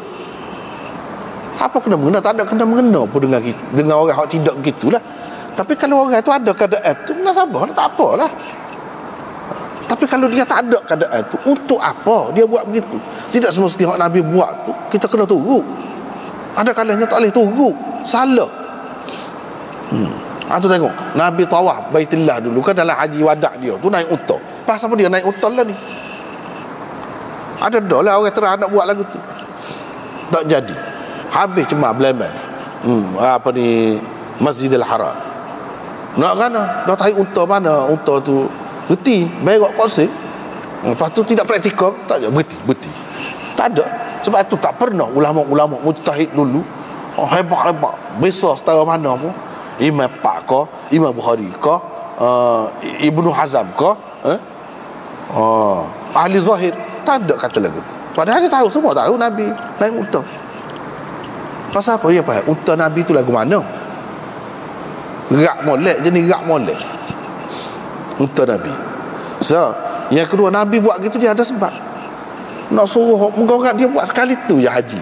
Apa kena-mengena? Tak ada kena-mengena pun dengan orang yang tidak begitulah. Tapi kalau orang tu ada keadaan tu, nak sabar, tak apalah. Tapi kalau dia tak ada keadaan tu, untuk apa dia buat begitu? Tidak semestinya Nabi buat tu kita kena tunggu. Ada kalanya tak boleh tunggu, salah. Tu tengok Nabi tawaf Baitullah dulu kan, dalam haji wadak dia tu naik unta. Pasal apa dia naik unta lah ni? Ada dah lah orang terang nak buat lagu tu, tak jadi. Habis cuma belaman apa ni Masjidil Haram. Nak kena dah tarik unta mana, unta tu berhenti berok kursi. Lepas tu tidak praktikal, tak ada berhenti. Tak ada. Sebab tu tak pernah ulama-ulama mujtahid dulu hebat-hebat besar setara mana pun, Imam Pak ke, Imam Bukhari ke, Ibnu Hazm ke, ahli zahir, tak ada kata lagu tu. Padahal dia tahu, semua tahu Nabi naik unta. Pasal apa? Dia faham unta Nabi tu lagu mana? Gerak molek, jenis gerak molek unta Nabi. So, yang kedua, Nabi buat gitu dia ada sebab. Nak suruh orang dia buat sekali tu je haji,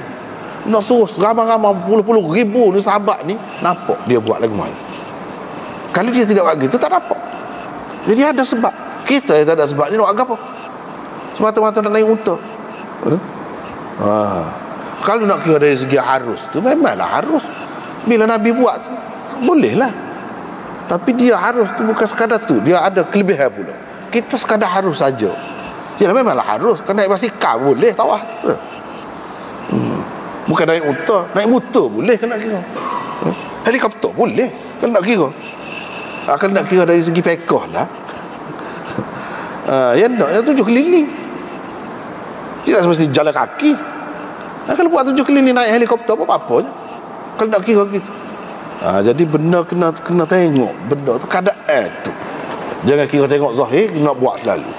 nak suruh ramai-ramai puluh-puluh ribu ni sahabat ni, nampak dia buat lagu mana? Kalau dia tidak buat gitu, tak nampak. Jadi ada sebab. Kita yang tak ada sebab ni nak buat apa? Semata-mata nak naik unta. Kalau nak kira dari segi harus tu, memanglah harus. Bila Nabi buat tu, boleh lah. Tapi dia harus tu bukan sekadar tu, dia ada kelebihan pula. Kita sekadar harus saja. Ya memanglah harus. Kalau naik basikal boleh tawaf. Bukan naik unta, naik motor boleh kan nak kira. Helikopter boleh kan nak kira. Akan nak kira dari segi pekoh lah. Yang nak yang 7 keliling. Tidak semesti jalan kaki. Kalau buat 7 keliling naik helikopter apa-apa je. Kalau nak kira gitu. Jadi benda kena tengok benda tu, keadaan tu. Jangan kira tengok zahir, nak buat selalu.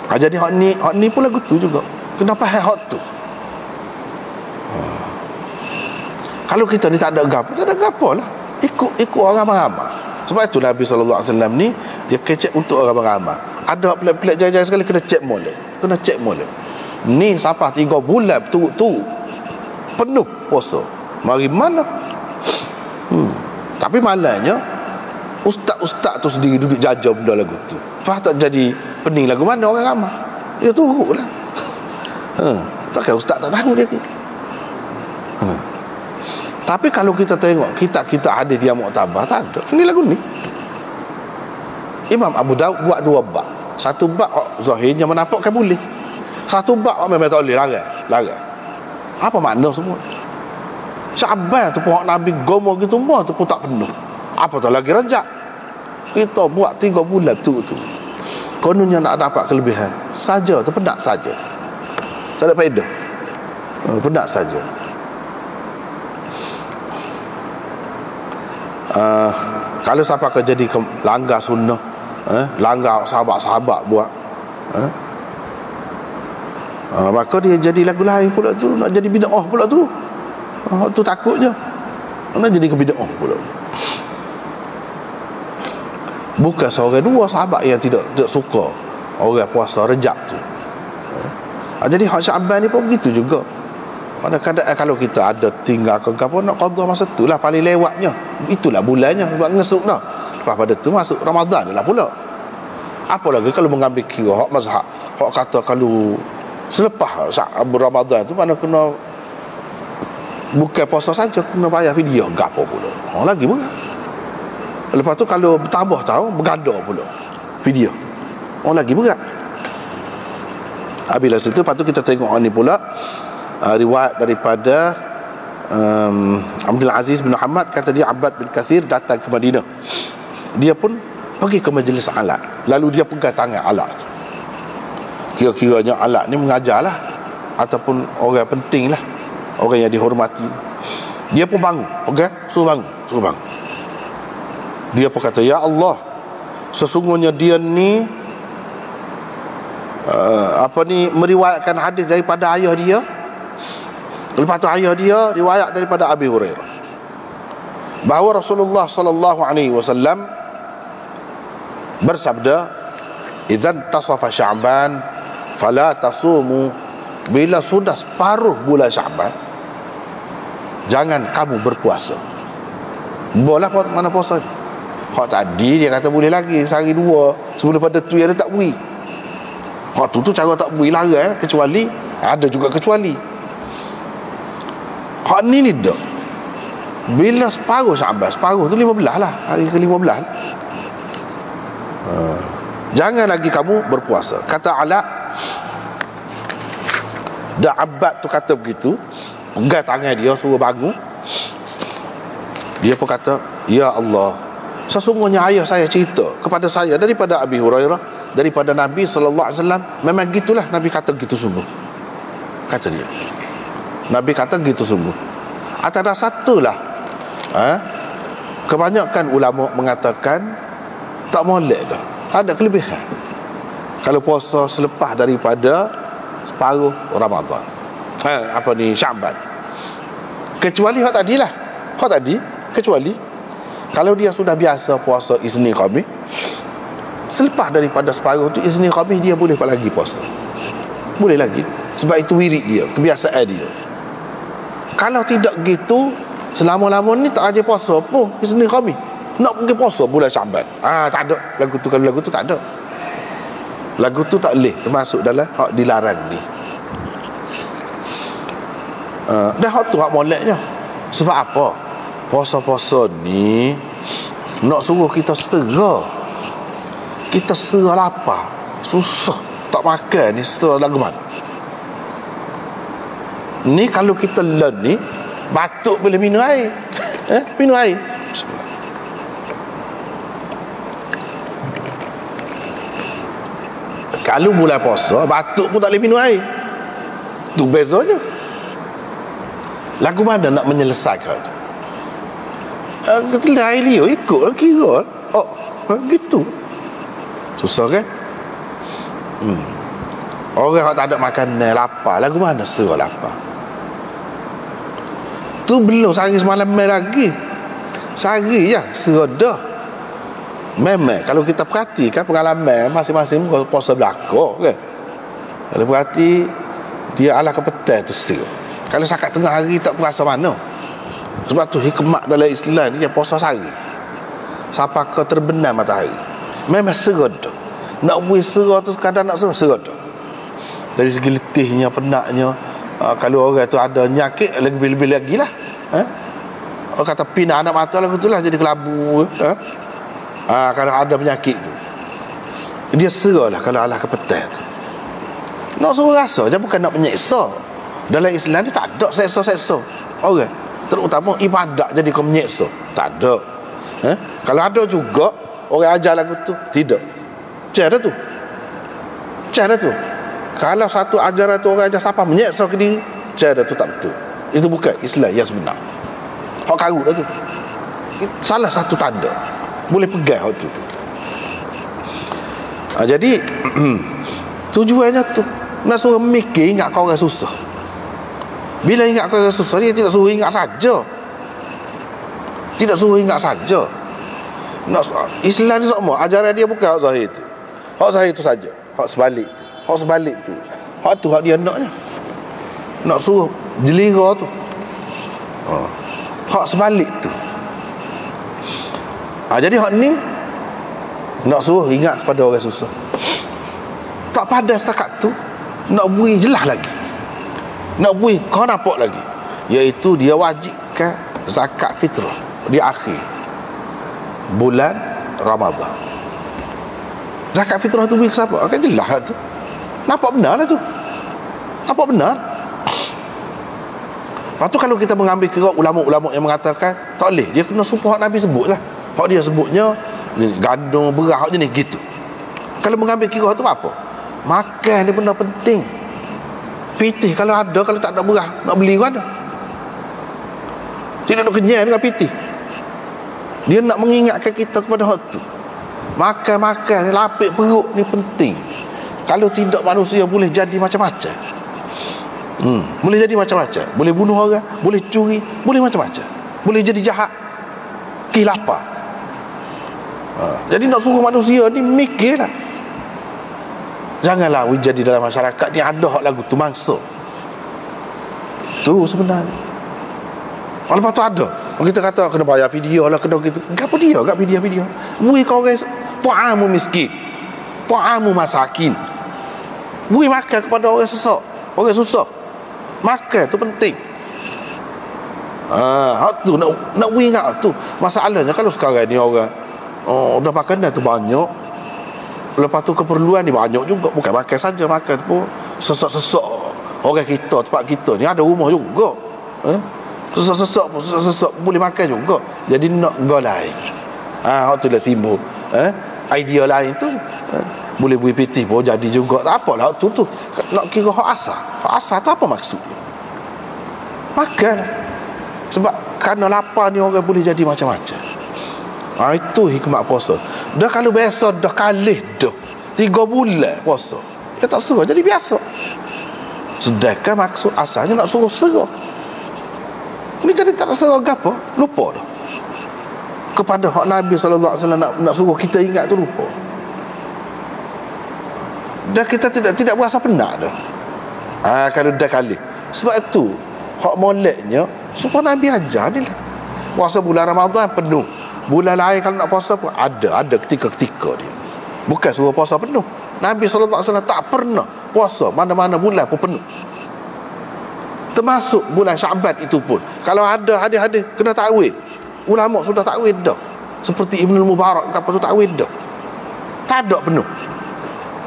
Jadi hak ni pun lagu tu juga. Kenapa hak tu? Kalau kita ni tak ada gapo lah. Ikut orang ramai. Sebab itu Nabi SAW ni dia kecek untuk orang ramai. Ada pelik-pelik jalan-jalan sekali kena cek molek. Ni sampai 3 bulan tu penuh puasa. Mari mana? Tapi malangnya ustaz-ustaz tu sendiri duduk jajah benda lagu tu. Faham tak jadi pening lagu mana orang ramai? Dia turutlah. Takkan ustaz tak tahu dia ke? Tapi kalau kita tengok kita hadis yang muktabar, tak ada. Ini lagu ni. Imam Abu Daud buat 2 bab. Satu bab zahirnya menampakkan boleh. Satu bab memang tak boleh, larang. Apa makna semua? Syaban tu pun Nabi gomo gitu semua tu pun tak penuh. Apa tu lagi Rajab? Kita buat 3 bulan tu. Kononnya nak dapat kelebihan saja tu, penat saja. Tak ada faedah. Penat saja. Kalau siapa akan jadi langgar sunnah, langgar sahabat-sahabat buat, maka dia jadi lagu lain pula tu, nak jadi bid'ah pula tu. Tu takutnya nak jadi ke bid'ah pula. Bukan seorang dua sahabat yang tidak suka orang puasa Rejab tu. Jadi hak Syaban ni pun begitu juga. Kadang-kadang kalau kita ada tinggal ke apa, nak qada masa tu lah paling lewatnya. Itulah bulannya buat ngesuk dah. Lepas pada tu masuk Ramadan lah pula. Apa lagi kalau mengambil kira hak mazhab, hak kata kalau selepas Ramadan tu mana kena bukan puasa saja, kena bayar fidyah gapo pula. Lagi pula. Lepas tu kalau bertambah tahun berganda pula fidyah. Lagi berat. Bila situ lepas tu kita tengok ni pula riwayat daripada Abdul Aziz bin Muhammad, kata dia Abbad bin Kathir datang ke Madinah. Dia pun pergi ke majlis alat, lalu dia pegang tangan alat. Kira-kiranya alat ni mengajarlah ataupun orang penting lah, orang yang dihormati. Dia pun bangun, pegang, suruh bangun. Dia pun kata, ya Allah, sesungguhnya dia ni meriwayatkan hadis daripada ayah dia. Lepas tu ayah dia riwayat daripada Abi Hurairah bahawa Rasulullah sallallahu alaihi wasallam bersabda, "Idzan tasafa Sya'ban fala tasumu." Bila sudah separuh bulan Sya'ban, jangan kamu berpuasa. Boleh mana puasa? Hak tadi dia kata boleh lagi sehari dua sebelum pada tu dia tak boleh. Hak tu cara tak boleh larang, kecuali ada juga kecuali. Hak ni tak. Bila separuh Sya'ban, separuh tu 15 lah, hari ke-15 lah. Jangan lagi kamu berpuasa. Kata Ala, dah Abbad tu kata begitu, pegang tangan dia suruh bangun. Dia pun kata, ya Allah, sesungguhnya ayah saya cerita kepada saya daripada Abi Hurairah, daripada Nabi SAW. Memang gitulah Nabi kata gitu sungguh. Kata dia, Nabi kata gitu sungguh. Atas dasar itulah kebanyakan ulama mengatakan tak molek dah, ada kelebihan kalau puasa selepas daripada separuh Ramadan, Sya'ban. Kecuali hak tadi lah, hak tadi kecuali kalau dia sudah biasa puasa Isnin Khamis, selepas daripada separuh tu Isnin Khamis dia boleh lagi puasa, boleh lagi, sebab itu wirid dia, kebiasaan dia. Kalau tidak gitu, selama-lama ni tak aja puasa pun Isnin Khamis, nak pergi puasa bulan Sya'ban, tak ada lagu tu. Kalau lagu tu tak ada, lagu tu tak boleh termasuk dalam hak dilarang ni. Dah hak tu hak moleknya. Sebab apa? Puasa-puasa ni nak suruh kita setera, kita setera lapar, susah tak makan ni, setera lagu mana ni. Kalau kita learn ni, batuk boleh minum air. Minum air. Kalau bulan puasa, batuk pun tak boleh minum air. Tu bezanya. Lagu mana nak menyelesaikan? Kita air dia ikut kira. Gitu. Susah kan? Orang yang tak ada makanan, lapar, lagu mana serah lapar? Tu belum sehari semalam lagi. Sehari je serah dah. Memang kalau kita perhatikan pengalaman masing-masing puasa belakang kan, kalau perhati dia ala ke petang tu setia. Kalau sakat tengah hari tak perasa mana. Sebab tu hikmat dalam Islam ni dia puasa sehari sampai ke terbenam matahari. Memang serah dah. Nak buih serah tu sekadar nak serah dah. Dari segi letihnya, penatnya, kalau orang tu ada nyakit lebih-lebih lagi lah. Orang kata pindah anak mata lagu tu lah, jadi kelabu. Kalau ada penyakit tu dia serah lah. Kalau Allah ke petang tu nak suruh rasa je, bukan nak menyeksa. Dalam Islam ni tak ada seksa-seksa orang, terutama ibadat jadi kau menyeksa, tak ada. Kalau ada juga orang ajar lagu tu, tidak. Cara tu kalau satu ajaran tu orang ajar siapa menyeksa ke diri, cara tu tak betul. Itu bukan Islam yang sebenar. Hak karut lah tu. Salah satu tanda boleh pegang waktu tu. Jadi tujuannya tu nak suruh mikir, ingat kau orang susah. Bila ingat kau orang susah, dia tidak suruh ingat saja. Tidak suruh ingat saja. Islam ni semua ajaran dia bukan hak zahir tu. Hak zahir tu saja. Hak sebalik tu. Hak sebalik tu. Hak tu hak dia naknya. Nak suruh jelira tu. Hak sebalik tu. Jadi hak ni nak suruh ingat kepada orang susah. Tak pada setakat tu, nak beri jelas lagi, nak beri kau nampak lagi, iaitu dia wajibkan zakat fitrah di akhir bulan Ramadan. Zakat fitrah tu beri ke siapa? Akan jelas tu. Nampak benar lah tu. Nampak benar. Lepas tu kalau kita mengambil kira ulama-ulama yang mengatakan tak boleh, dia kena sumpah Nabi sebut lah. Hak dia sebutnya gandum, beras, hak jenis gitu. Kalau mengambil kira tu apa? Makan ni benda penting. Pitih kalau ada, kalau tak ada beras, nak beli mana? Tidak nak kenyang dengan pitih. Dia nak mengingatkan kita kepada hak tu. Makan-makan ni, lapik perut ni penting. Kalau tidak, manusia boleh jadi macam-macam. Boleh jadi macam-macam. Boleh bunuh orang, boleh curi, boleh macam-macam. Boleh jadi jahat, kilapa. Jadi nak suruh manusia ni mikirlah. Janganlah jadi dalam masyarakat ni ada hak lagu tu mangsa. Tu sebenarnya. Lepas tu ada kita kata kena bayar video lah, kena gitu. Apa dia kat video. Bui kau guys, ta'amu miskin, ta'amu masakin. Bui makan kepada orang sesak, orang susah. Makan tu penting. Hak tu nak bui ingat tu. Masalahnya kalau sekarang ni orang dah makanan tu banyak, lepas tu keperluan ni banyak juga. Bukan makan saja, makan tu pun sesak-sesak. Orang kita, tempat kita ni ada rumah juga. Sesak boleh makan juga. Jadi nak go lain. Hak tu lah timbul idea lain tu. Boleh bui piti pun jadi juga. Tak apalah hak tu nak kira hak asal. Hak asal tu apa maksudnya? Makan. Sebab kerana lapar ni orang boleh jadi macam-macam. Itu hikmat puasa. Dah kalau biasa dah kalih dah 3 bulan puasa, dia tak suruh jadi biasa. Sedangkan maksud asalnya nak suruh serah. Ni jadi tak serah apa? Lupa dah. Kepada hak Nabi SAW nak suruh kita ingat tu lupa. Dan kita tidak berasa penat dah. Kalau dah kali. Sebab itu hak moleknya supaya Nabi ajar ni lah. Puasa bulan Ramadan penuh. Bulan lain kalau nak puasa pun ada ketika-ketika dia. Bukan suruh puasa penuh. Nabi SAW tak pernah puasa mana-mana bulan pun penuh. Termasuk bulan Syaban itu pun. Kalau ada hadis-hadis kena takwil. Ulama sudah takwil dah. Seperti Ibnul Mubarak apa tu takwil dah. Tak ada penuh.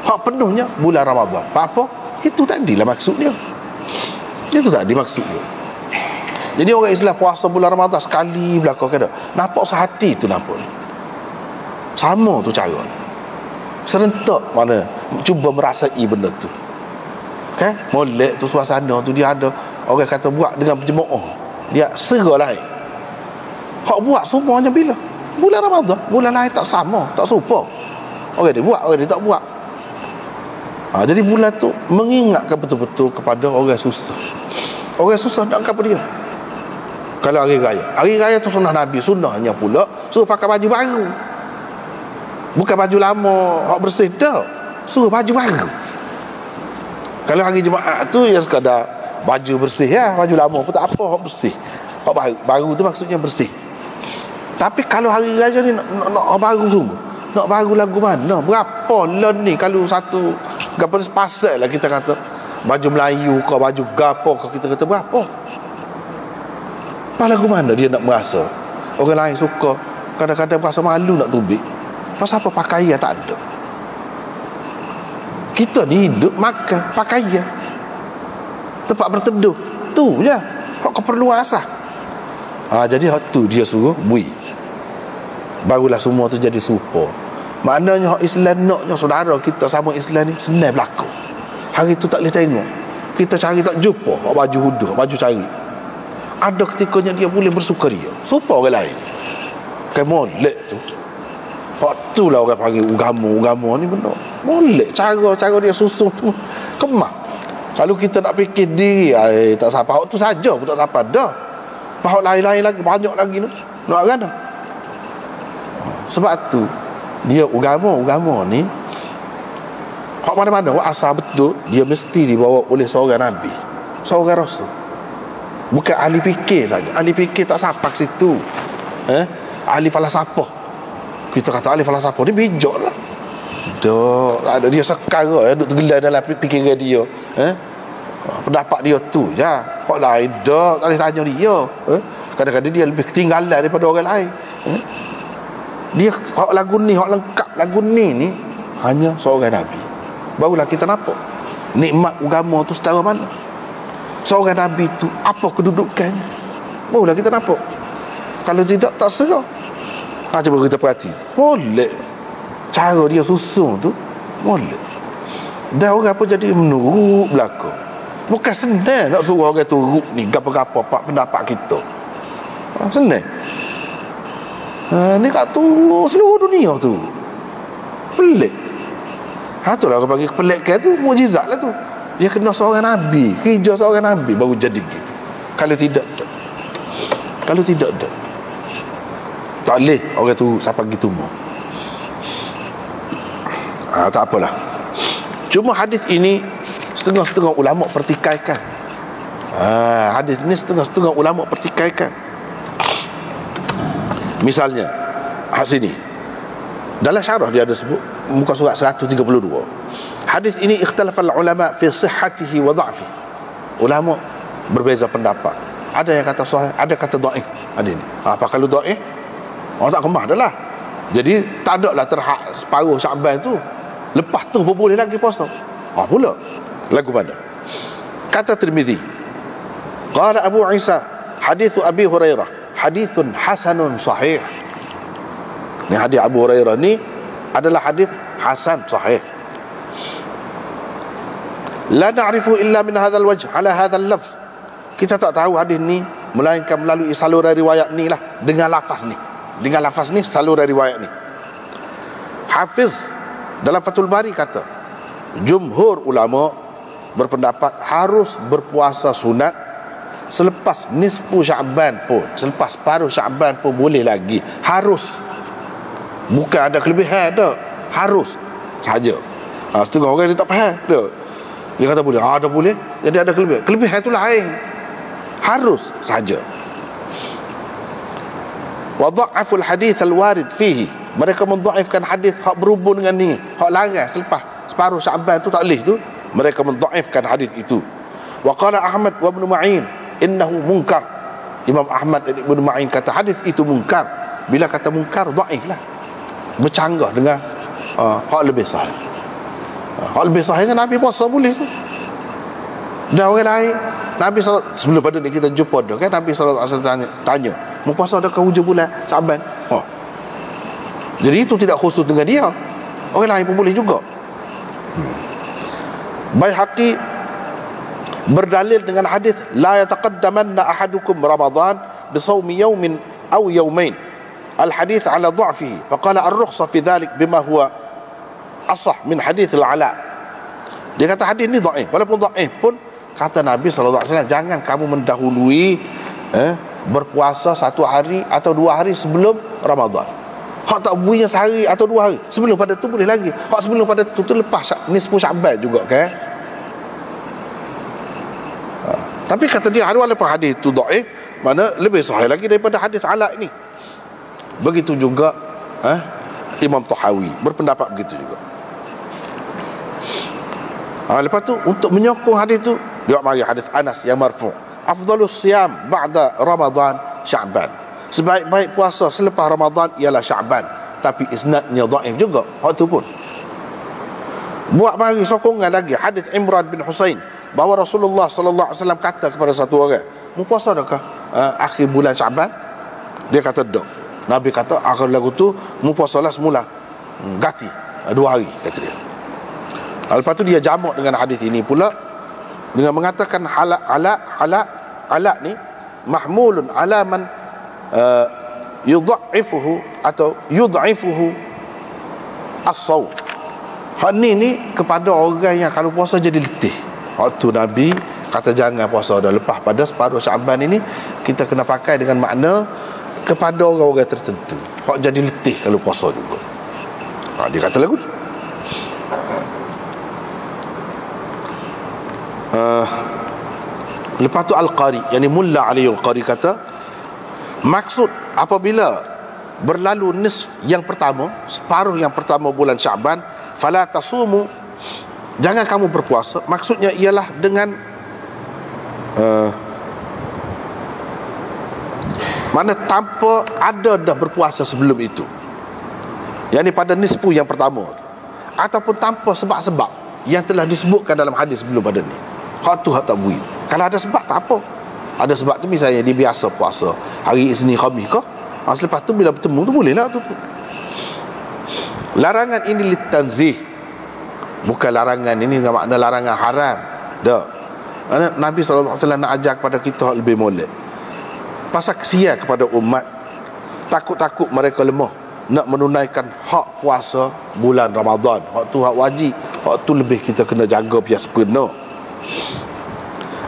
Hak penuhnya bulan Ramadan. Apa? Itu tadilah maksudnya. Itu tadi maksudnya. Jadi orang Islam puasa bulan Ramadan sekali belakang kada. Nampak sehati tu nampak. Sama tu cara. Serentak mana cuba merasai benda tu. Kan? Molek tu suasana tu dia ada. Orang kata buat dengan berjemaah. Dia serah lain. Hak buat semuanya bila? Bulan Ramadan. Bulan lain tak sama, tak serupa. Orang dia buat, orang dia tak buat. Jadi bulan tu mengingatkan betul-betul kepada orang susah. Orang susah nak apa dia? Kalau hari raya. Hari raya tu sunnah Nabi. Sunnahnya pula suruh pakai baju baru. Bukan baju lama hak bersih dah. Suruh baju baru. Kalau hari Jumaat tu ya sekadar baju bersih ya, baju lama pun tak apa, hak bersih. Hak baru tu maksudnya bersih. Tapi kalau hari raya ni nak baru sungguh. Nak baru lagu mana? Berapa lah ni kalau satu gapo pasal lah kita kata baju Melayu ke baju gapo ke kita kata berapa? Apa lagu mana dia nak merasa? Orang lain suka, kadang-kadang rasa malu nak tubik. Pasal apa pakaian tak ada? Kita ni hidup makan pakaian, tempat berteduh tu je. Hak keperluan asal. Jadi hak tu dia suruh bui. Barulah semua tu jadi serupa. Maknanya hak Islam naknya saudara kita sama Islam ni senang berlaku. Hari tu tak boleh tengok. Kita cari tak jumpa hak baju hudu, hak baju cari. Ada ketikanya dia boleh bersukaria. Serupa orang lain. Kayak molek tu. Hak tu lah orang panggil ugama ni benar. Molek cara dia susun tu kemah. Kalau kita nak fikir diri tak siapa hak tu saja pun tak siapa dah. Hak lain-lain lagi banyak lagi tu. Nak kan? Sebab tu dia agama ni hak mana-mana hak asal betul dia mesti dibawa oleh seorang nabi, seorang rasul. Bukan ahli fikir saja. Ahli fikir tak sapak situ. Ahli falsafah. Kita kata ahli falsafah ni bijak lah. Dah ada dia sekarang duk tergelar dalam fikiran dia. Pendapat dia tu je. Hak lain dah tak boleh tanya dia. Kadang-kadang dia lebih ketinggalan daripada orang lain. Dia hak lagu ni, hak lengkap lagu ni hanya seorang nabi. Barulah kita nampak nikmat agama tu setara mana. Seorang nabi tu apa kedudukannya. Barulah kita nampak. Kalau tidak tak serah. Cuba kita perhati. Molek cara dia susun tu molek. Dah orang apa jadi menurut belakang. Bukan senang nak suruh orang tu ni gapo-gapo pendapat kita. Senang. Ni kat tu seluruh dunia tu. Pelik. Itulah orang panggil pelik ke tu, mukjizat lah tu. Dia kena seorang Nabi, kerja seorang Nabi baru jadi gitu. Kalau tidak, tak. Kalau tidak, tak. Tak boleh orang tu siapa gitu mau. Tak apalah. Cuma hadis ini setengah-setengah ulama pertikaikan. Hadis ini setengah-setengah ulama pertikaikan. Misalnya sini dalam syarah dia ada sebut muka surat 132. Hadis ini ikhtalafal ulama fi sihhatihi wa dha'fi. Ulama berbeza pendapat. Ada yang kata sahih, ada kata dhaif. Ada ini. Apa kalau dhaif? Tak kemah dah lah. Jadi tak ada lah terhak separuh Syaban tu. Lepas tu boleh lagi puasa. Pula lagu mana? Kata Tirmizi, qala Abu Isa hadits Abi Hurairah hadithun hasanun sahih. Ni hadis Abu Hurairah ni adalah hadis hasan sahih. La na'rifu illa min hadzal wajh ala hadzal lafz. Kita tak tahu hadis ni melainkan melalui saluran riwayat ni lah, dengan lafaz ni. Dengan lafaz ni, saluran riwayat ni. Hafiz dalam Fathul Bari kata, jumhur ulama berpendapat harus berpuasa sunat selepas nisfu Sya'ban pun, selepas paruh Sya'ban pun boleh lagi. Harus. Bukan ada kelebihan, ada. Harus sahaja. Setengah orang dia tak faham. Dia kata boleh. Ada boleh. Jadi ada kelebihan. Kelebihan itu lain. Harus sahaja. Wa dha'aful hadits al-warid fihi. Mereka mendhaifkan hadis hak berhubung dengan ni, hak larang selepas separuh Syaban tu tak boleh tu. Mereka mendhaifkan hadis itu. Wa qala Ahmad wa Ibn Ma'in innahu munkar. Imam Ahmad dan Ibn Ma'in kata hadis itu munkar. Bila kata munkar, dhaif lah, bercanggah dengan hak lebih sahih. Hak lebih sahih kan Nabi puasa boleh tu. Dan orang lain, Nabi SAW, sebelum pada ni kita jumpa dah kan, Nabi SAW tanya, mau puasa adakah hujung bulan Syaban? Jadi itu tidak khusus dengan dia, orang lain pun boleh juga. Baihaqi berdalil dengan hadis la yataqaddamanna ahadukum Ramadan bisawmi yawmin aw yawmain. Al-hadith ala dha'fihi. Faqala ar-rukhsah fi dhalik bima huwa asah min hadith al-Ala. Dia kata hadis ni dhaif. Walaupun dhaif pun kata Nabi SAW, jangan kamu mendahului berpuasa satu hari atau 2 hari sebelum Ramadan. Hak tak buinya sehari atau 2 hari sebelum pada tu boleh lagi. Hak sebelum pada tu lepas nisfu Syaban juga kan. Tapi kata dia walaupun hadis tu dhaif, mana lebih sahih lagi daripada hadis Ala ini. Begitu juga Imam Tahawi berpendapat begitu juga. Lepas tu untuk menyokong hadis tu, dia mari hadis Anas yang marfu', afdalus siyam ba'da Ramadan Sya'ban. Sebaik-baik puasa selepas Ramadan ialah Sya'ban. Tapi isnadnya dhaif juga hak tu pun. Buat mari sokongan lagi hadis Imran bin Husain bahawa Rasulullah sallallahu alaihi wasallam kata kepada satu orang, "Mu puasa adakah akhir bulan Sya'ban?" Dia kata, "Dak." Nabi kata, "Akhir lagu tu mu puasalah semula ganti 2 hari," kata dia. Lepas tu dia jamak dengan hadis ini pula dengan mengatakan ala ni mahmulun ala man yudha'ifuhu atau yudha'ifuhu as-sawm. Hak ni kepada orang yang kalau puasa jadi letih. Waktu Nabi kata jangan puasa dah lepas pada separuh Syaban ini, kita kena pakai dengan makna kepada orang-orang tertentu. Hak jadi letih kalau puasa juga. Dia kata lagu tu. Lepas tu Al-Qari, yakni Mulla Ali Al-Qari kata, maksud apabila berlalu nisf yang pertama, separuh yang pertama bulan Syaban, fala tasumu, jangan kamu berpuasa. Maksudnya ialah dengan mana tanpa ada dah berpuasa sebelum itu, yakni pada nisfu yang pertama, ataupun tanpa sebab-sebab yang telah disebutkan dalam hadis sebelum pada ni. Hak tu hak tak bui. Kalau ada sebab tak apa. Ada sebab tu misalnya dia biasa puasa hari Isnin Khamis ke, selepas tu bila bertemu tu boleh lah tu. Larangan ini litanzih, bukan larangan ini dengan makna larangan haram. Dah Nabi SAW nak ajar kepada kita lebih molek pasal kesian kepada umat takut-takut mereka lemah nak menunaikan hak puasa bulan Ramadan. Hak tu hak wajib, hak tu lebih kita kena jaga biar sempurna.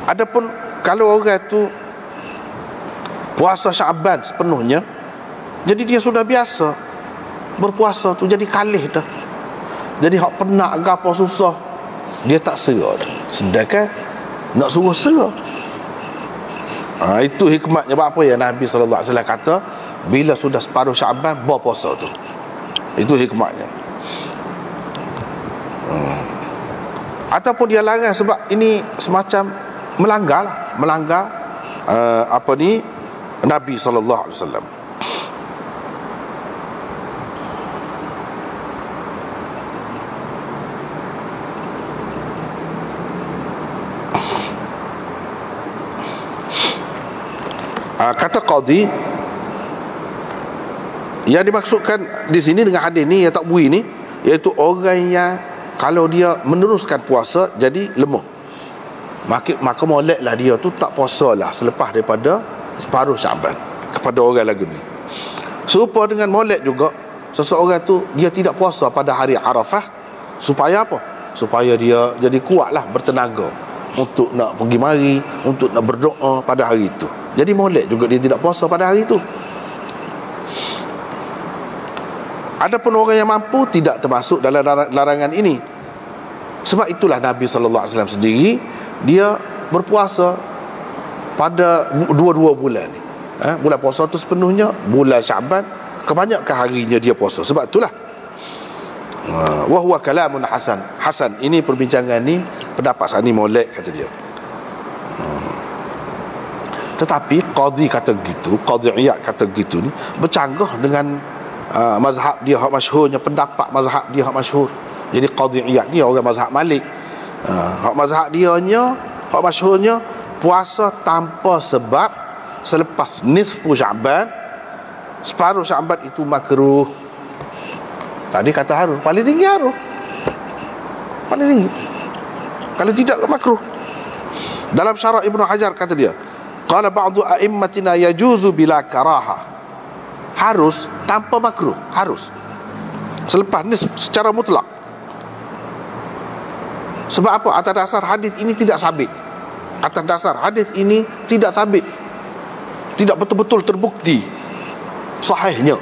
Adapun kalau orang tu puasa Syaban sepenuhnya, jadi dia sudah biasa berpuasa tu, jadi kalih dah. Jadi hak penat gapo susah dia tak serah dah. Sedangkan nak suruh serah. Itu hikmatnya apa yang Nabi sallallahu alaihi wasallam kata, bila sudah separuh Syaban berpuasa tu. Itu hikmatnya. Ataupun dia larang sebab ini semacam melanggar Nabi sallallahu alaihi wasallam. Kata qadhi, yang dimaksudkan di sini dengan hadis ni yang tak bui ni, iaitu orang yang kalau dia meneruskan puasa jadi lemah, maka moleklah dia tu tak puasalah selepas daripada separuh Syaban kepada orang lagu ni. Serupa dengan molek juga, seseorang tu dia tidak puasa pada hari Arafah supaya apa? Supaya dia jadi kuatlah, bertenaga untuk nak pergi mari, untuk nak berdoa pada hari itu. Jadi molek juga dia tidak puasa pada hari itu. Adapun orang yang mampu tidak termasuk dalam larangan ini. Sebab itulah Nabi sallallahu alaihi wasallam sendiri dia berpuasa pada dua-dua bulan ni. Bulan puasa tu sepenuhnya, bulan Syaban kebanyakan harinya dia puasa. Sebab itulah wa huwa kalamun hasan. Hasan ini perbincangan ni, pendapat saya ni molek kata dia. Tetapi qadhi kata gitu, qadhi Iyad kata gitu ni bercanggah dengan mazhab dia hak masyhurnya, pendapat mazhab dia hak masyhur. Jadi qadhi Iyad ni orang mazhab Malik. Hak mazhab dia nya, hak masyhurnya puasa tanpa sebab selepas nisfu Syaban, separuh Syaban itu makruh. Tadi kata harus, paling tinggi harus, paling tinggi. Kalau tidak makruh. Dalam syarah Ibnu Hajar kata dia, qala ba'du a'immatina yajuzu bila karaha. Harus tanpa makruh, harus selepas nisf secara mutlak. Sebab apa? Atas dasar hadis ini tidak sabit. Atas dasar hadis ini tidak sabit, tidak betul-betul terbukti sahihnya.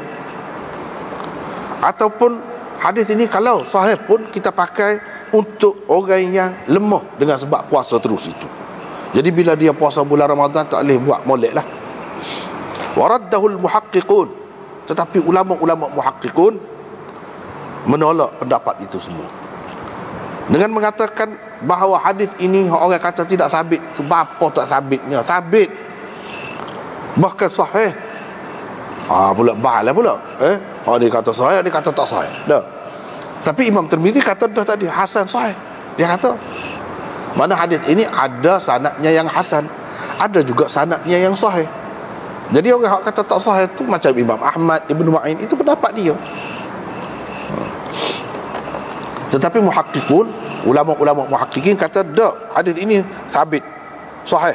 Ataupun hadis ini kalau sahih pun kita pakai untuk orang yang lemah dengan sebab puasa terus itu. Jadi bila dia puasa bulan Ramadan tak boleh buat molek lah. Waraddahul muhaqqiqun. Tetapi ulama-ulama muhaqqiqun menolak pendapat itu semua, dengan mengatakan bahawa hadis ini orang kata tidak sabit. Sebab apa tak sabitnya? Sabit, bahkan sahih. Pula bahalah pula. Dia kata sahih, dia kata tak sahih. Dah. Tapi Imam Tirmizi kata dah tadi hasan sahih. Dia kata mana hadis ini ada sanadnya yang hasan, ada juga sanadnya yang sahih. Jadi orang yang kata tak sahih tu macam Imam Ahmad, Ibnu Ma'in, itu pendapat dia. Tetapi muhaqqiqun, ulama-ulama muhaqqiqin kata tak, hadis ini sabit, sahih.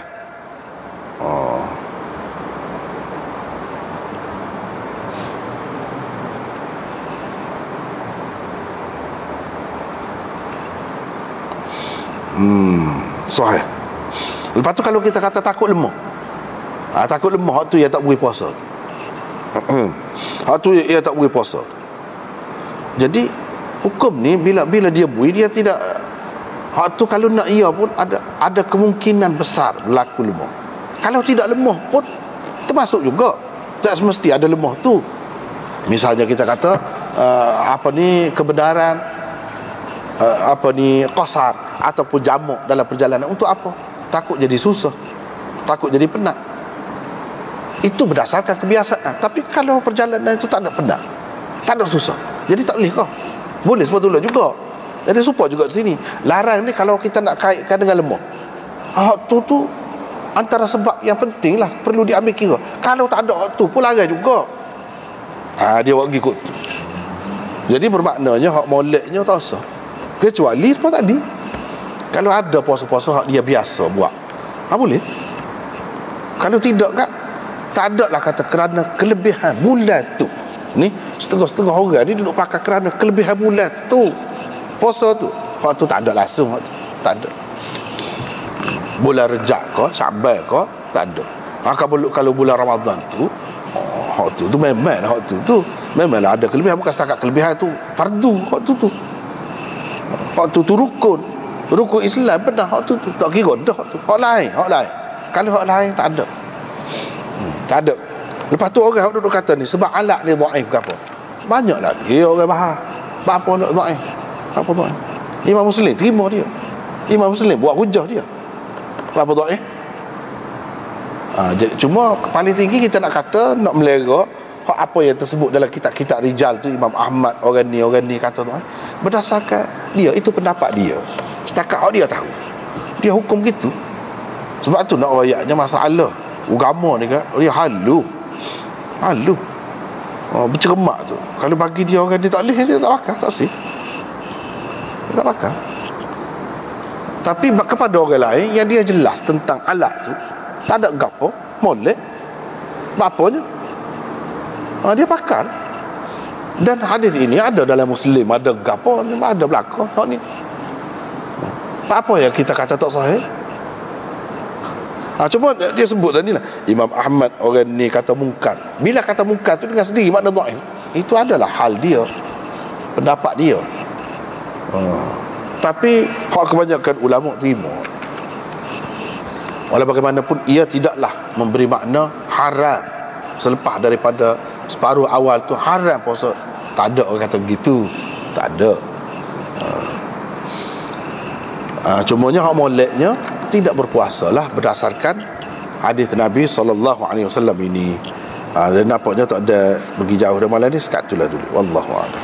Sahih. Lepas tu kalau kita kata takut lemah, takut lemah, hak tu yang tak boleh puasa. Hak tu yang tak boleh puasa. Jadi hukum ni bila dia bui, dia tidak, hak tu kalau nak ia pun ada kemungkinan besar berlaku lemah. Kalau tidak lemah pun termasuk juga, tak semesti ada lemah tu. Misalnya kita kata kebenaran qasar ataupun jamak dalam perjalanan. Untuk apa? Takut jadi susah, takut jadi penat. Itu berdasarkan kebiasaan. Tapi kalau perjalanan itu tak ada penat, tak ada susah, jadi tak boleh kau. Boleh sebetulnya juga. Jadi supaya juga di sini larang ni kalau kita nak kaitkan dengan lemah. Tu antara sebab yang penting lah, perlu diambil kira. Kalau tak ada tu pun larang juga. Dia buat ikut tu. Jadi bermaknanya hak moleknya tak usah. Kecuali seperti tadi, kalau ada puasa-puasa hak dia biasa buat, boleh. Kalau tidak kan, Tak ada lah kata kerana kelebihan bulan tu. Ni setengah-setengah orang ni duduk pakai kerana kelebihan bulan tu. Puasa tu. Hak tu tak ada langsung, hak tu. Tak ada. Bulan Rejab ke, Syaban ke, tak ada. Kalau bulan Ramadan tu, hak tu memang hak tu memanglah ada kelebihan, bukan setakat kelebihan tu fardu, hak tu. Hak tu rukun Islam benar, hak tu tak kira dah hak tu. Hak lain. Kalau hak lain tak ada. Tak ada. Lepas tu orang duduk kata ni sebab alat ni dhaif ke apa. Banyak lagi orang bahar. Apa nak dhaif? Apa dhaif? Imam Muslim terima dia. Imam Muslim buat hujah dia. Apa dhaif? Jadi cuma paling tinggi kita nak kata, nak melera apa yang tersebut dalam kitab-kitab rijal tu, Imam Ahmad orang ni kata dhaif. Berdasarkan dia, itu pendapat dia. Setakat dia tahu. Dia hukum gitu. Sebab tu nak rayaknya masalah agama ni kan, dia halu bercermak tu. Kalau bagi dia orang dia tak boleh, dia tak bakal, tak sih, dia tak bakal. Tapi kepada orang lain yang dia jelas tentang alat tu, tak ada gapo molek bapanya, dia pakar. Dan hadis ini ada dalam Muslim, ada gapo, ada belakang hak ni. Apa yang kita kata tak sahih? Cuma dia sebut tadi lah, Imam Ahmad orang ni kata mungkar. Bila kata mungkar tu dengan sendiri makna dhaif. Itu adalah hal dia, pendapat dia. Tapi hak kebanyakan ulama terima. Walau bagaimanapun ia tidaklah memberi makna haram. Selepas daripada separuh awal tu haram puasa. Tak ada orang kata begitu. Tak ada. Cumanya hak moleknya tidak berpuasalah berdasarkan hadis Nabi SAW ini. Dan nampaknya tak ada pergi jauh dari malam ni. Sekat itulah dulu. Wallahu a'lam.